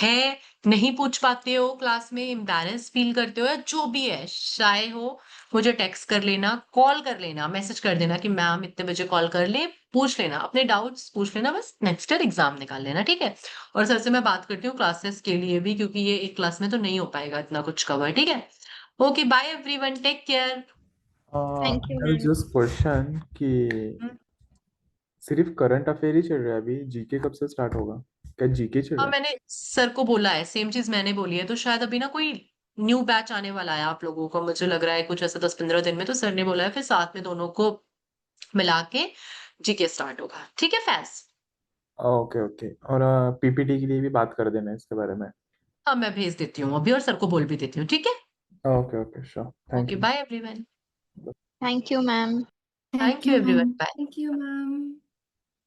है, नहीं पूछ पाते हो क्लास में, एम्बैरेस फील करते हो या जो भी है, शाय हो, मुझे टेक्स्ट कर लेना, कॉल कर लेना, मैसेज कर देना कि मैम इतने बजे कॉल कर ले, पूछ लेना, अपने डाउट्स पूछ लेना, बस नेक्स्ट ईयर एग्जाम निकाल लेना. ठीक है. और सर से मैं बात करती हूँ क्लासेस के लिए भी, क्योंकि ये एक क्लास में तो नहीं हो पाएगा इतना कुछ कवर. ठीक है. Okay, bye everyone, take care. Thank you, I will ma'am. just question कि सिर्फ करंट अफेयर ही चल रहा है अभी, जीके कब से स्टार्ट होगा? क्या जीके चल हाँ, रहा है? मैंने सर को बोला है, सेम चीज मैंने बोली है, तो शायद अभी ना कोई न्यू बैच आने वाला है आप लोगों को, मुझे लग रहा है कुछ ऐसा 10-15 दिन में, तो सर ने बोला है फिर साथ में दोनों को मिला के जीके स्टार्ट होगा. ठीक है फैज? Okay okay. और पीपीटी के लिए भी बात कर देना इसके बारे में. हाँ, मैं भेज देती हूँ अभी और सर को बोल भी देती हूँ. ठीक है. Okay okay, sure. Thank okay, you. Bye everyone. Thank you, ma'am. Thank you everyone. Bye. Thank you, ma'am.